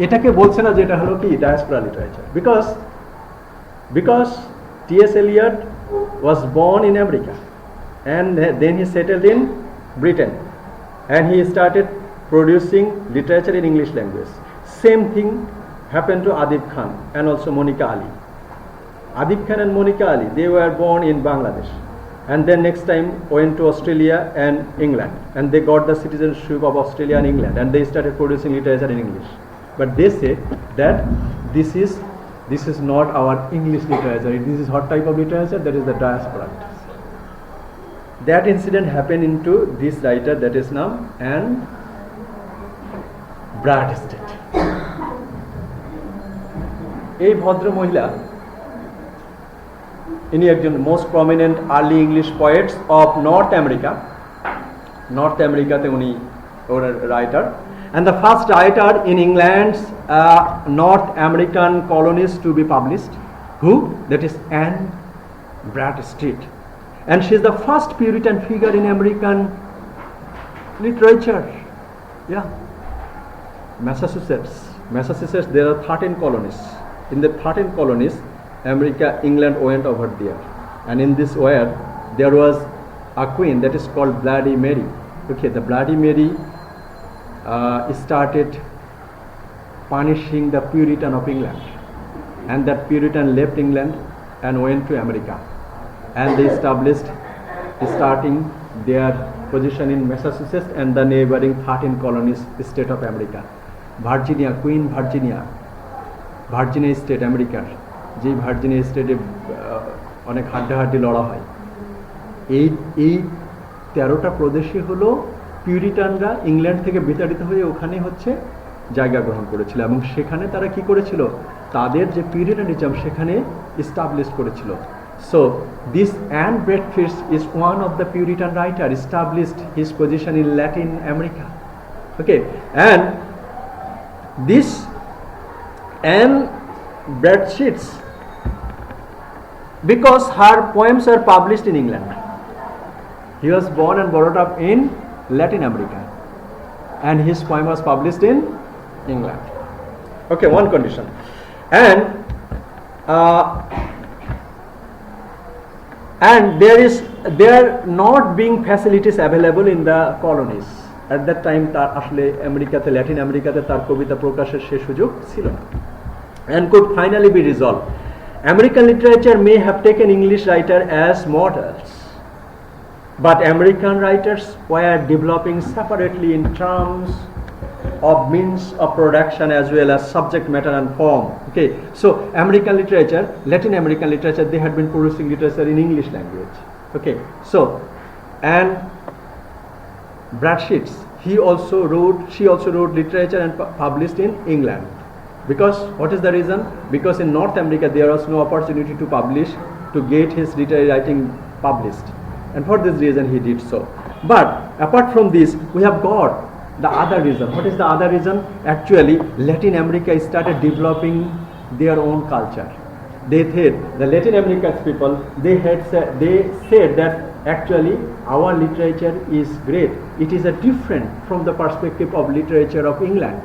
এটাকে বলছে না যে এটা হলো কি diaspora literature, because TS Eliot was born in America and then he settled in Britain and he started producing literature in English language. Same thing happened to Adib Khan and also Monica Ali. Adib Khan and Monica Ali, they were born in Bangladesh and then next time went to Australia and England and they got the citizenship of Australia and England and they started producing literature in English. But they say that this is not our English literature, this is what type of literature, that is the diaspora literature. That incident happened into this writer, that is now Anne Bradstead. এই ভদ্র মহিলা, ইনি একজন most prominent early English poets of North আমেরিকাতে উনি writer, and the first writer in England's North American colonies to be published. Who? That is Anne Bradstead, and she is the first Puritan figure in American literature. Yeah, Massachusetts. There are 13 colonies. In the 13 colonies, England went over there, and in this where there was a queen that is called Bloody Mary. Okay, the Bloody Mary started punishing the Puritan of England, and that Puritan left England and went to America, and they starting their position in Massachusetts and the neighboring 13 colonies state of America. Queen Virginia state আমেরিকার, যে Virginia স্টেটে অনেক হাড্ডাহাড্ডি লড়া হয়, এই 13টা প্রদেশই হলো পিউরিটানরা England থেকে বিতাড়িত হয়ে ওখানে হচ্ছে জায়গা গ্রহণ করেছিল, এবং সেখানে তারা কি করেছিল, তাদের যে পিউরিটানিজম সেখানে এস্টাবলিশ করেছিল. So this Anne Bradstreet is one of the puritan writer established his position in Latin America. Okay, and this Anne Bradstead, because her poems are published in England, he was born and brought up in Latin America, and his poem was published in England. Okay, one condition, and there not being facilities available in the colonies at that time. তার আসলে আমেরিকাতে, Latin আমেরিকাতে তার কবিতা প্রকাশের সে সুযোগ ছিল না, and could finally be resolved. American literature may have taken English writers as models, but American writers were developing separately in terms of means of production as well as subject matter and form. Okay, so American literature, Latin American literature, they had been producing literature in English language. Okay, so and Bradstead, she also wrote literature and published in England. Because what is the reason? Because in North America there was no opportunity to get his literary writing published, and for this reason he did so. But apart from this, we have got the other reason. What is the other reason? Actually, Latin America started developing their own culture. They said, the Latin American people, they said that actually our literature is great. It is different from the perspective of literature of England.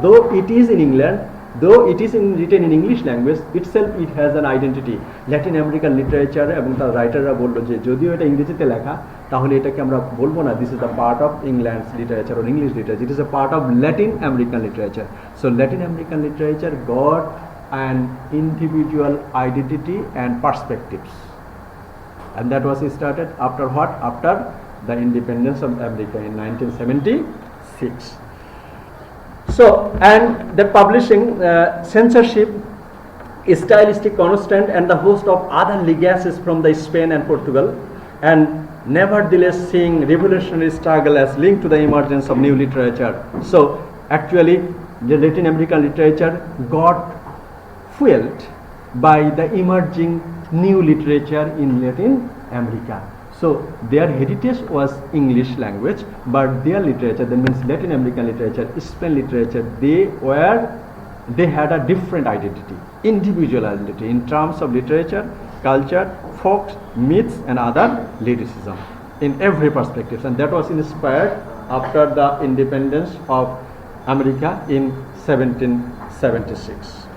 Though it is written in English language itself, it has an identity. Latin American literature এবং তার রাইটাররা বলল যে যদিও এটা ইংরেজিতে লেখা, তাহলে এটাকে আমরা বলবো না this is the part of England's literature or English literature. It is a part of Latin American literature. So Latin American literature got an individual identity and perspectives, and that was started after what? After the independence of America in 1976. So, and the publishing censorship, stylistic constant, and the host of other legacies from the Spain and Portugal, and nevertheless seeing revolutionary struggle as linked to the emergence of new literature. So actually the Latin American literature got fueled by the emerging new literature in Latin America. So So their heritage was English language, but their literature, that means Latin American literature, Spain literature, they had a different identity, individual identity in terms of literature, culture, folk, myths and other lyricism in every perspective, and that was inspired after the independence of America in 1776.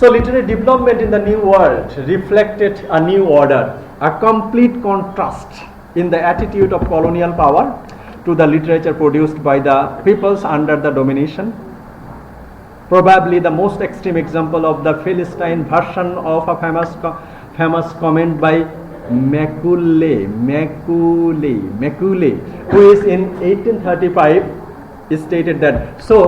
So literary development in the New World reflected a new order, a complete contrast in the attitude of colonial power to the literature produced by the peoples under the domination. Probably the most extreme example of the Philistine version of a famous comment by Macaulay, who is in 1835 stated that, so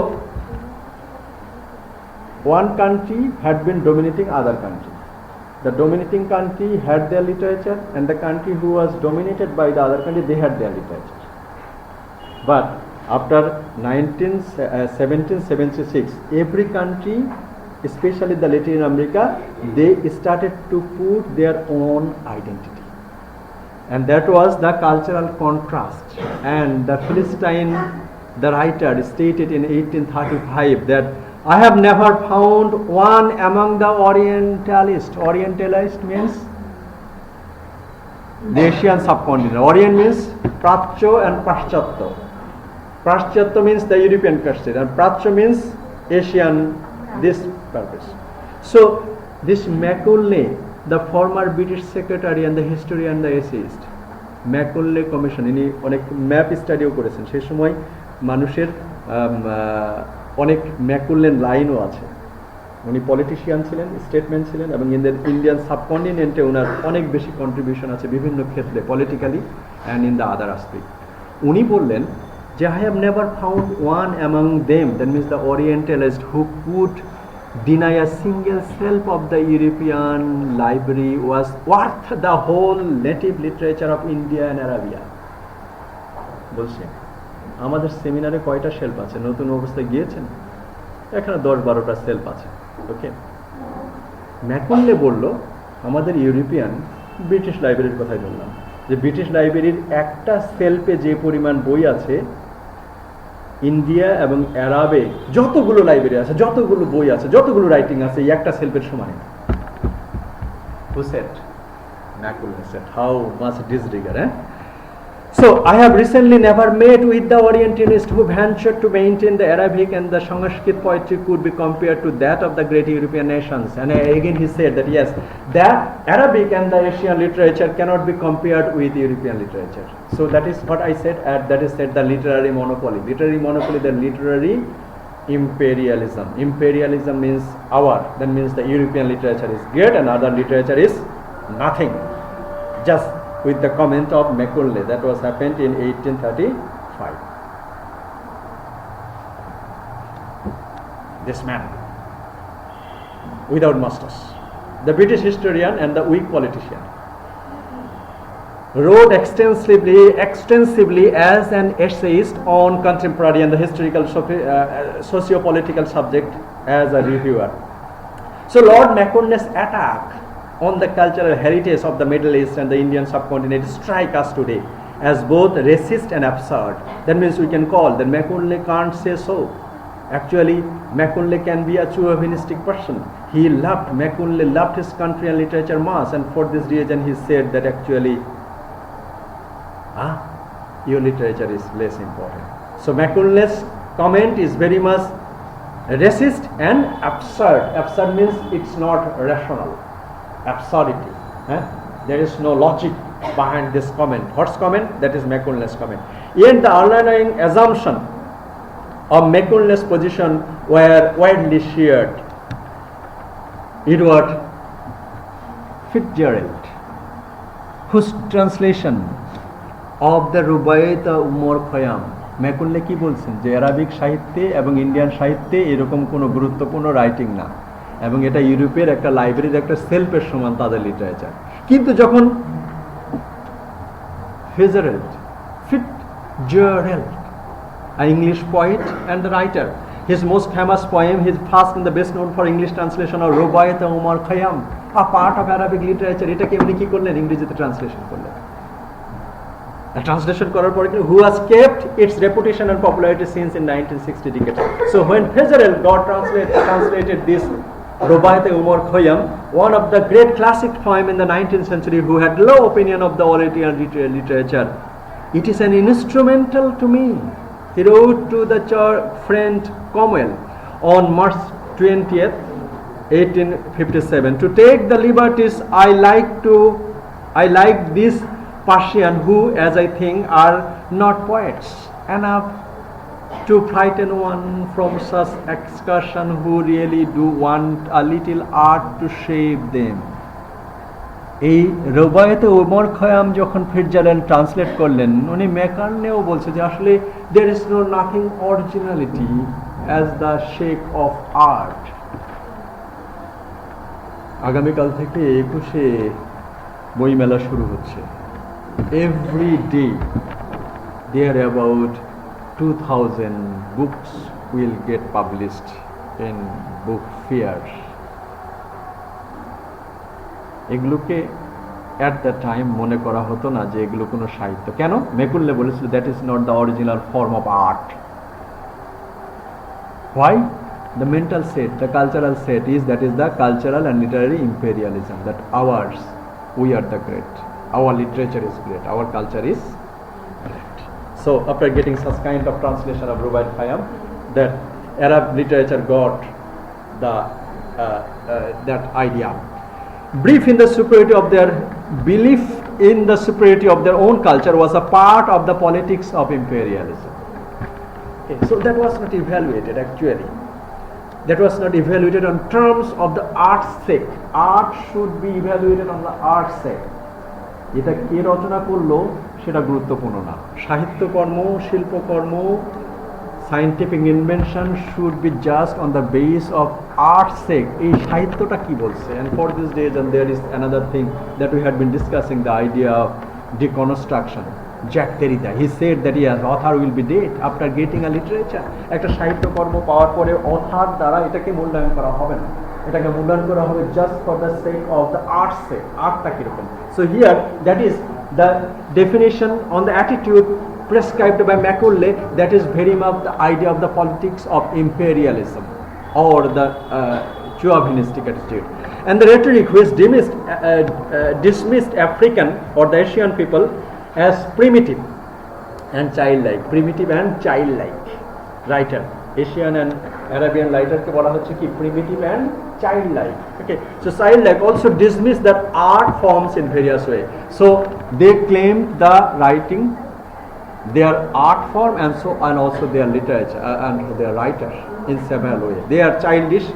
one country had been dominating other country. The dominating country had their literature, and the country who was dominated by the other country, they had their literature. But after 1776, every country, especially the Latin America, they started to put their own identity, and that was the cultural contrast. And the Philistine, the writer, stated in 1835 that I have never found one among the Orientalists. Orientalist means the Asian subcontinent. Orient means Prachya and Paschatya. Paschatya means the European country, and Prachya means Asian, this purpose. So this Macaulay, the former British secretary and the historian, the essayist, Macaulay Commission, ইনি অনেক map স্টাডিও করেছেন। সেই সময় মানুষের অনেক ম্যাকুলেন লাইনও আছে। উনি পলিটিশিয়ান ছিলেন, স্টেটম্যান ছিলেন, এবং ইন্ডিয়ান সাবকন্টিনেন্টে ওনার অনেক বেশি কন্ট্রিবিউশন আছে বিভিন্ন ক্ষেত্রে, politically and in the other aspect. উনি বললেন যে I have never found one among them, that means the Orientalist, who could deny a single shelf of the European library was worth the whole native literature of India and Arabia. বলছে আমাদের সেমিনারে কয়টা shelf আছে, নতুন অবস্থায় গিয়েছেন, এখানে 10-12টা shelf আছে। ওকে, ম্যাকুলে বলল আমাদের ইউরোপিয়ান ব্রিটিশ লাইব্রেরির কথাই বললাম, যে ব্রিটিশ লাইব্রেরির একটা শেলফে যে পরিমাণ বই আছে, ইন্ডিয়া এবং আরবে যতগুলো লাইব্রেরি আছে, যতগুলো বই আছে, যতগুলো রাইটিং আছে, এই একটা শেলফের সমান। Who said? Macaulay said. How much disregard, eh? So I have recently never met with the Orientalists who ventured to maintain the Arabic and the Sanskrit poetry could be compared to that of the great European nations. And again he said that yes, that Arabic and the Asian literature cannot be compared with European literature. So that is what I said, that is said the literary monopoly. Literary monopoly, the literary imperialism. Imperialism means our, that means the European literature is great and other literature is nothing. Just with the comment of Macaulay, that was happened in 1835. This man, without masters, the British historian and the weak politician, wrote extensively as an essayist on contemporary and the historical socio-political subject as a reviewer. So Lord Macaulay's attack on the cultural heritage of the Middle East and the Indian subcontinent strike us today as both racist and absurd. That means we can call that Macaulay can't say so. Actually, Macaulay can be a chauvinistic person. Macaulay loved his country and literature much, and for this reason he said that actually, your literature is less important. So Macaulay's comment is very much racist and absurd. Absurd means it's not rational. Absurdity. There is no logic behind this comment. What's comment? That is Macaulay's comment. Yet the underlying assumption of Macaulay's position were widely shared. Edward Fitzgerald, whose translation of the Rubaiyat Umar Khayyam, ম্যাকুলে কি বলছেন যে Arabic সাহিত্যে এবং Indian সাহিত্যে এরকম কোনো গুরুত্বপূর্ণ writing না, এবং এটা ইউরোপের একটা লাইব্রেরির একটা সেলফের সমান তাদের লিটারেচার। কিন্তু যখন Fitzgerald, an English poet and the writer, his most famous poem, his first and the best known for English translation of Rubaiyat Umar Khayyam, a part of Arabic literature, এটাকে উনি কি করলেন, ইংরেজিতে ট্রান্সলেশন করলেন। Translation করার পরে who has kept its reputation and popularity since in 1960 decade. So when Fezerel got translated this Rubaiyat-e Umar Khayyam, one of the great classic poem in the 19th century who had low opinion of the Oriental literature, it is an instrumental to me. He wrote to the friend Cromwell on March 20th, 1857, to take the liberties I like this Persian who, as I think, are not poets enough to frighten one from such excursion who really do want a little art to shape them. এই রুবাইয়াতে উমর খয়াম যখন ফিটজারাল্ড translate করলেন, উনি ম্যাকার্নেও বলছে যে আসলে there is no nothing originality as the shape of art. আগামীকাল থেকে 21-এ বইমেলা শুরু হচ্ছে. Every day there are about 2000 books will get published in book fairs. এগুলোকে at the time মনে করা হতো না যে এগুলো কোনো সাহিত্য. কেন? মেকুল্লে বলেছিল that is not the original form of art. Why? The mental set, the cultural set is that is the cultural and literary imperialism, that ours, we are the great. Our literature is great, our culture is great. So after getting such kind of translation of Rubaiyat Khayyam, that Arab literature got the that idea. Belief in the superiority of their own culture was a part of the politics of imperialism. Okay, so that was not evaluated actually. That was not evaluated on terms of the art's sake. Art should be evaluated on the art's sake. এটা কে রচনা করলো সেটা গুরুত্বপূর্ণ না. সাহিত্যকর্ম, শিল্পকর্ম, scientific invention should be just on the base of art sake. এই সাহিত্যটা কি বলছে? And for this days and there is another thing that we had been discussing, the idea of deconstruction. Jacques Derrida, he said that as author will be dead after getting a literature. একটা সাহিত্যকর্ম পাওয়ার পরে other দ্বারা এটাকে মূল্যায়ন করা হবে না, এটাকে মূল্যায়ন করা হবে just for the sake of the art sake. আর্টটা কিরকম? So here that is the definition on the attitude prescribed by Macaulay, that is very much the idea of the politics of imperialism or the chauvinistic attitude. And the rhetoric which dismissed African or the Asian people as primitive and childlike. Primitive and childlike writer. Asian and Arabian writer ke bola hocche ki primitive and childlike. Okay, so childlike also dismissed that art forms in various way. So they claimed the writing, their art form, and also their literature and their writer in several ways. They are childish.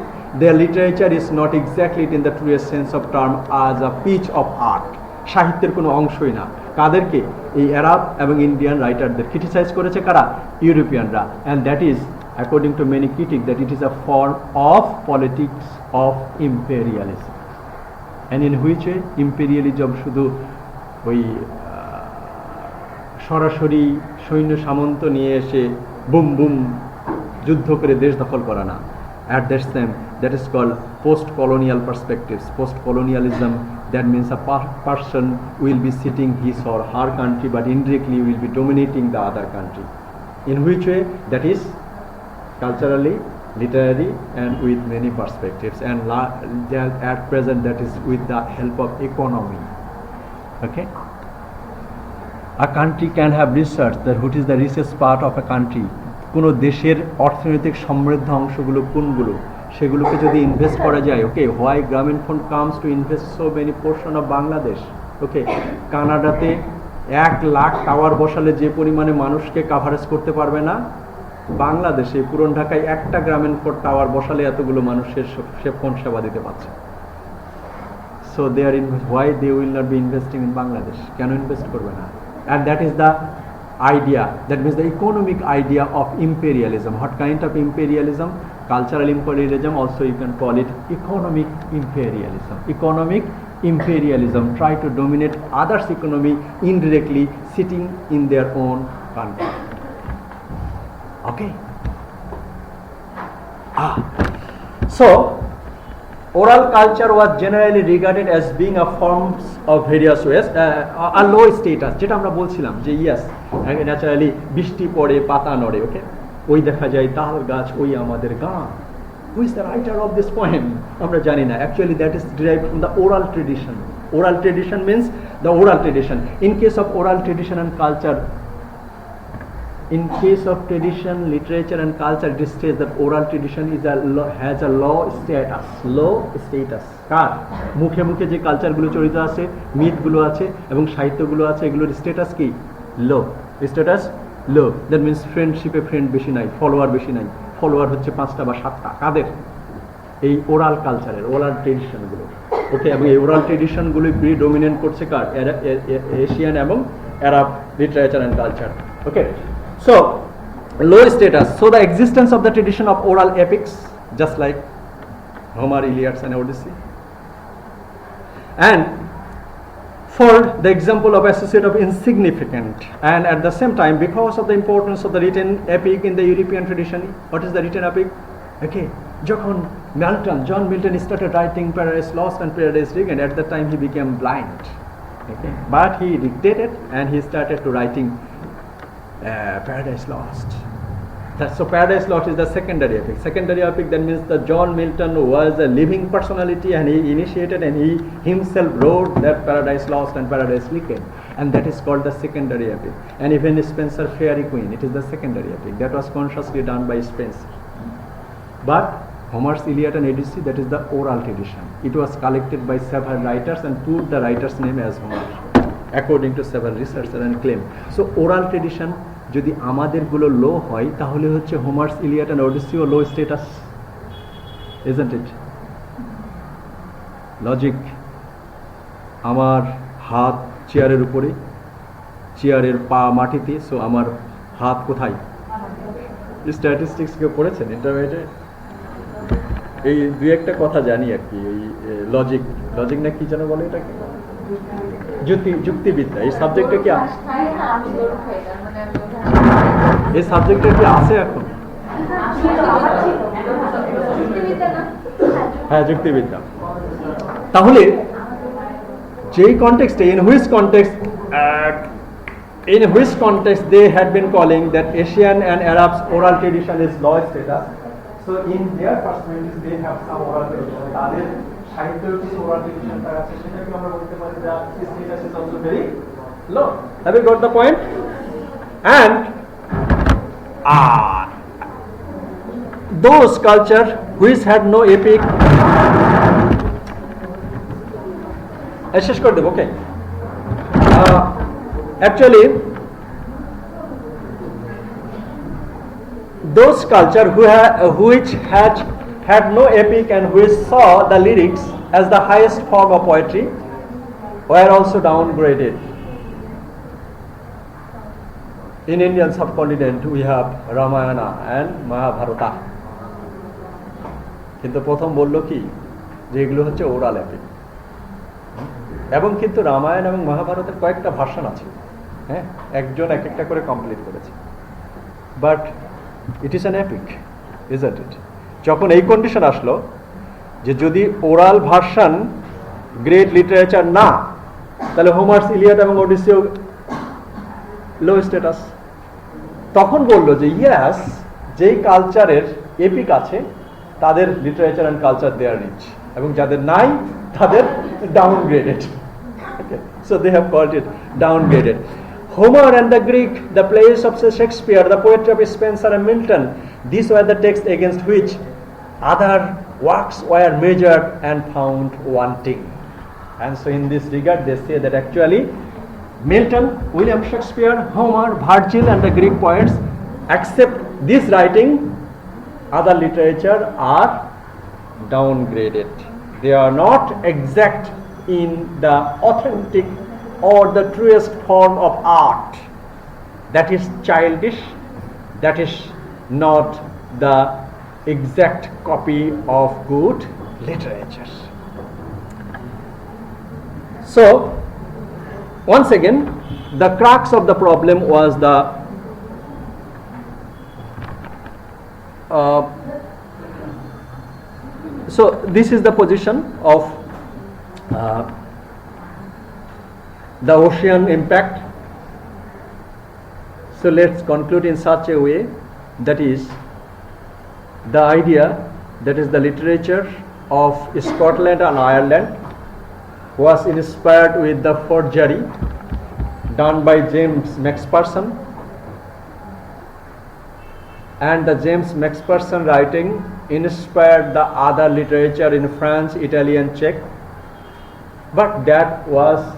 Their literature is not exactly in the truest sense of term as a piece of art. সাহিত্যের কোনো অংশই না. কাদেরকে? এই আরব এবং Indian রাইটারদের criticise করেছে কারা? ইউরোপিয়ানরা. And that is according to many critic that it is a form of politics of imperialism. And in which way? Imperialism শুধু ওই সরাসরি সৈন্য সামন্ত নিয়ে এসে বুম বুম যুদ্ধ করে দেশ দখল করা না. At that time, that is called post-colonial perspectives. Post-colonialism, that means a person will be sitting his or her country, but indirectly will be dominating the other country. In which way? That is culturally, literary, and with many perspectives. And at present, that is with the help of economy. Okay? A country can have research that what is the richest part of a country. কোনো দেশের অর্থনৈতিক সমৃদ্ধ অংশগুলো কোনগুলো, সেগুলোকে যদি invest করা যায়. Okay, why Grameen fund comes to invest so many portion of Bangladesh. Okay, কানাডাতে 1 লাখ টাওয়ার বসালে যে পরিমাণে মানুষকে কাভারেজ করতে পারবে না, বাংলাদেশে পুরন ঢাকায় একটা গ্রামীণ ফোন টাওয়ার বসালে এতগুলো মানুষের সে ফোন সেবা দিতে পারছে. So they are why they will not be investing in Bangladesh? কেন ইনভেস্ট করবে না? And that is the idea, that means the economic idea of imperialism. What kind of imperialism? Cultural imperialism, also you can call it economic imperialism. Economic imperialism, try to dominate others' economy indirectly, sitting in their own country. Okay. So oral culture was generally regarded as being a forms of various ways, a low status, যেটা আমরা বলছিলাম যে yes, naturally বৃষ্টি পড়ে পাতা নড়ে, ওকে, ওই দেখা যায় তাল গাছ, ওই আমাদের গান. Who is the writer of this poem? আমরা জানি না. Actually that is derived from the oral tradition. Oral tradition means the oral tradition. In case of oral tradition and culture, in case of tradition, literature and culture, it states that oral tradition is has a low status. Low status. কার মুখে মুখে যে কালচারগুলো চরিত আছে, মিথগুলো আছে এবং সাহিত্যগুলো আছে, এগুলোর status কি? Low. Status low. That means ফ্রেন্ডশিপে ফ্রেন্ড বেশি নাই, ফলোয়ার বেশি নাই. ফলোয়ার হচ্ছে 5টা বা 7টা. কাদের? এই ওরাল কালচারের, ওরাল ট্রেডিশনগুলো, ওকে. এবং এই ওরাল ট্রেডিশনগুলো প্রিডোমিনেন্ট করছে কার? এশিয়ান এবং Arab literature and culture, okay. So, low status. So the existence of the tradition of oral epics, just like Homer, Iliad and Odyssey. And for the example of associate of insignificant, and at the same time, because of the importance of the written epic in the European tradition. What is the written epic? Okay, John Milton started writing Paradise Lost and Paradise Regained. At that time he became blind, okay, but he dictated and he started to writing Paradise Lost. So Paradise Lost is the secondary epic. Secondary epic, that means that John Milton was a living personality and he initiated and he himself wrote that Paradise Lost and Paradise Regained, and that is called the secondary epic. And even Spencer Fairy Queen, it is the secondary epic that was consciously done by Spencer. But Homer's Iliad and Odyssey, that is the oral tradition. It was collected by several writers and put the writer's name as Homer, according to several researchers and claim. So oral tradition যদি আমাদের গুলো লো হয়, তাহলে হচ্ছে Homer's Iliad and Odyssey ও low status, isn't it? Logic. আমার হাত চেয়ারের উপরে, চেয়ারের পা মাটিতে, সো আমার হাত কোথায়? স্ট্যাটিস্টিক্স কেউ পড়েছেন ইন্টারমিডিয়েটে? এই দুই একটা কথা জানি আর কি. এই লজিক, লজিক না কি যেন বলে এটাকে, যুক্তিবিদ্যা. এই সাবজেক্টটা কি এই সাবজেক্টটা কি আছে এখন? হ্যাঁ, যুক্তিবিদ্যা. তাহলে যেই কনটেক্সটে, in which context they had been calling that Asian and Arabs oral tradition is low status. So in their perspective they have some oral tradition. তাদের সাহিত্যের কিছু oral tradition আছে, সেটাকে আমরা বলতে পারি that status is also very low. Have you got the point? And those culture which had no epic, শেষ করে দেব, ওকে. Actually those culture which had no epic and which saw the lyrics as the highest form of poetry were also downgraded. In Indian subcontinent we have Ramayana and Mahabharata. কিন্তু প্রথম বলল কি যে এগুলো হচ্ছে oral epic, এবং কিন্তু রামায়ণ এবং মহাভারতের কয়েকটা ভার্সন আছে, হ্যাঁ, একজন এক একটা করে কমপ্লিট করেছে, but it is an epic, isn't it? যখন এই কন্ডিশন আসলো যে যদি ওরাল ভার্সন গ্রেট লিটারেচার না, তাহলে হোমার্স ইলিয়াড এবং ওডিসিও লো স্ট্যাটাস, তখন বললো যে ইয়াস, যেই কালচারের এপিক আছে তাদের literature and culture they are rich, এবং যাদের নাই তাদের downgraded. So they have called it downgraded. Homer and the Greek, the plays of Shakespeare, the poetry of Spencer and Milton, these were the texts against which other works were measured and found wanting. And so in this regard they say that actually Milton, William Shakespeare, Homer, Virgil and the Greek poets, except this writing, other literature are downgraded. They are not exact in the authentic or the truest form of art. That is childish, that is not the exact copy of good literature. So once again, the crux of the problem was the So this is the position of the ocean impact. So let's conclude in such a way, that is the idea, that is the literature of Scotland and Ireland was inspired with the forgery done by James Macpherson, and the James Macpherson writing inspired the other literature in French, Italy and Czech, but that was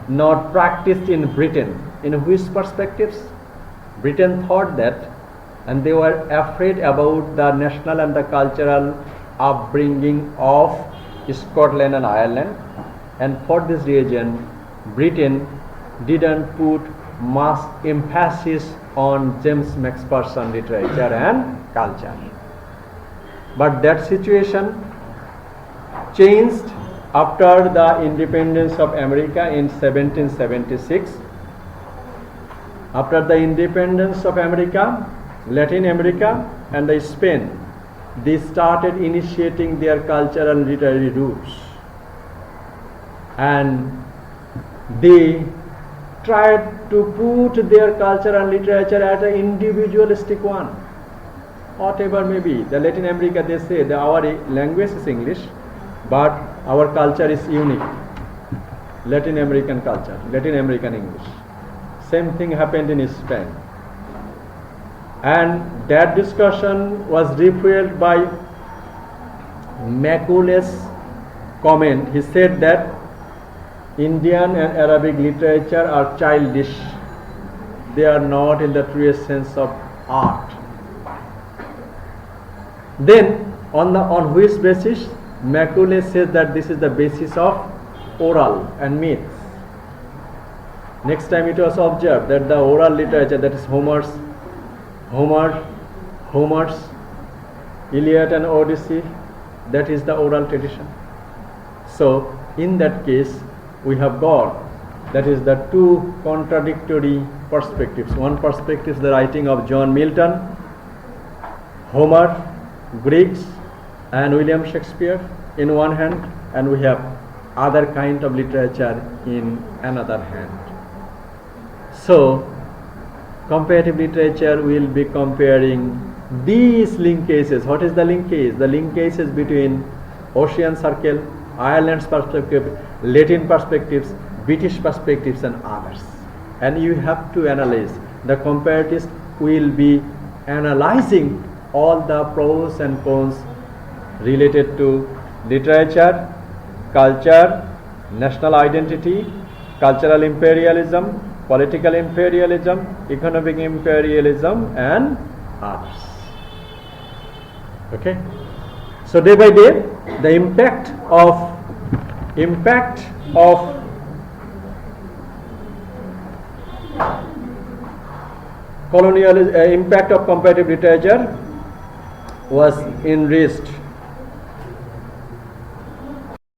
not practiced in Britain. In which perspectives? Britain thought that, and they were afraid about the national and the cultural upbringing of Scotland and Ireland, and for this reason Britain didn't put much emphasis on James Macpherson literature and culture. But that situation changed after the independence of America in 1776. After the independence of America, Latin America and Spain, they started initiating their cultural and literary roots, and they tried to put their culture and literature as an individualistic one. Whatever may be, the Latin America, they say that our language is English, but our culture is unique. Latin American culture, Latin American English. Same thing happened in Spain. And that discussion was refueled by Macaulay's comment. He said that Indian and Arabic literature are childish. They are not in the truest sense of art. Then on which basis? Macaulay says that this is the basis of oral and myths. Next time it was observed that the oral literature, that is Homer's Iliad and Odyssey, that is the oral tradition. So in that case we have got, that is the two contradictory perspectives. One perspective is the writing of John Milton, Homer, Greeks and William Shakespeare in one hand, and we have other kind of literature in another hand. So comparative literature will be comparing these linkages. What is the linkage? The linkage is between Ocean Circle, Ireland's perspective, Latin perspectives, British perspectives and others. And you have to analyze. The comparatists will be analyzing all the pros and cons related to literature, culture, national identity, cultural imperialism, political imperialism, economic imperialism and others. Okay? So day by day the impact of colonialism, impact of comparative literature was enriched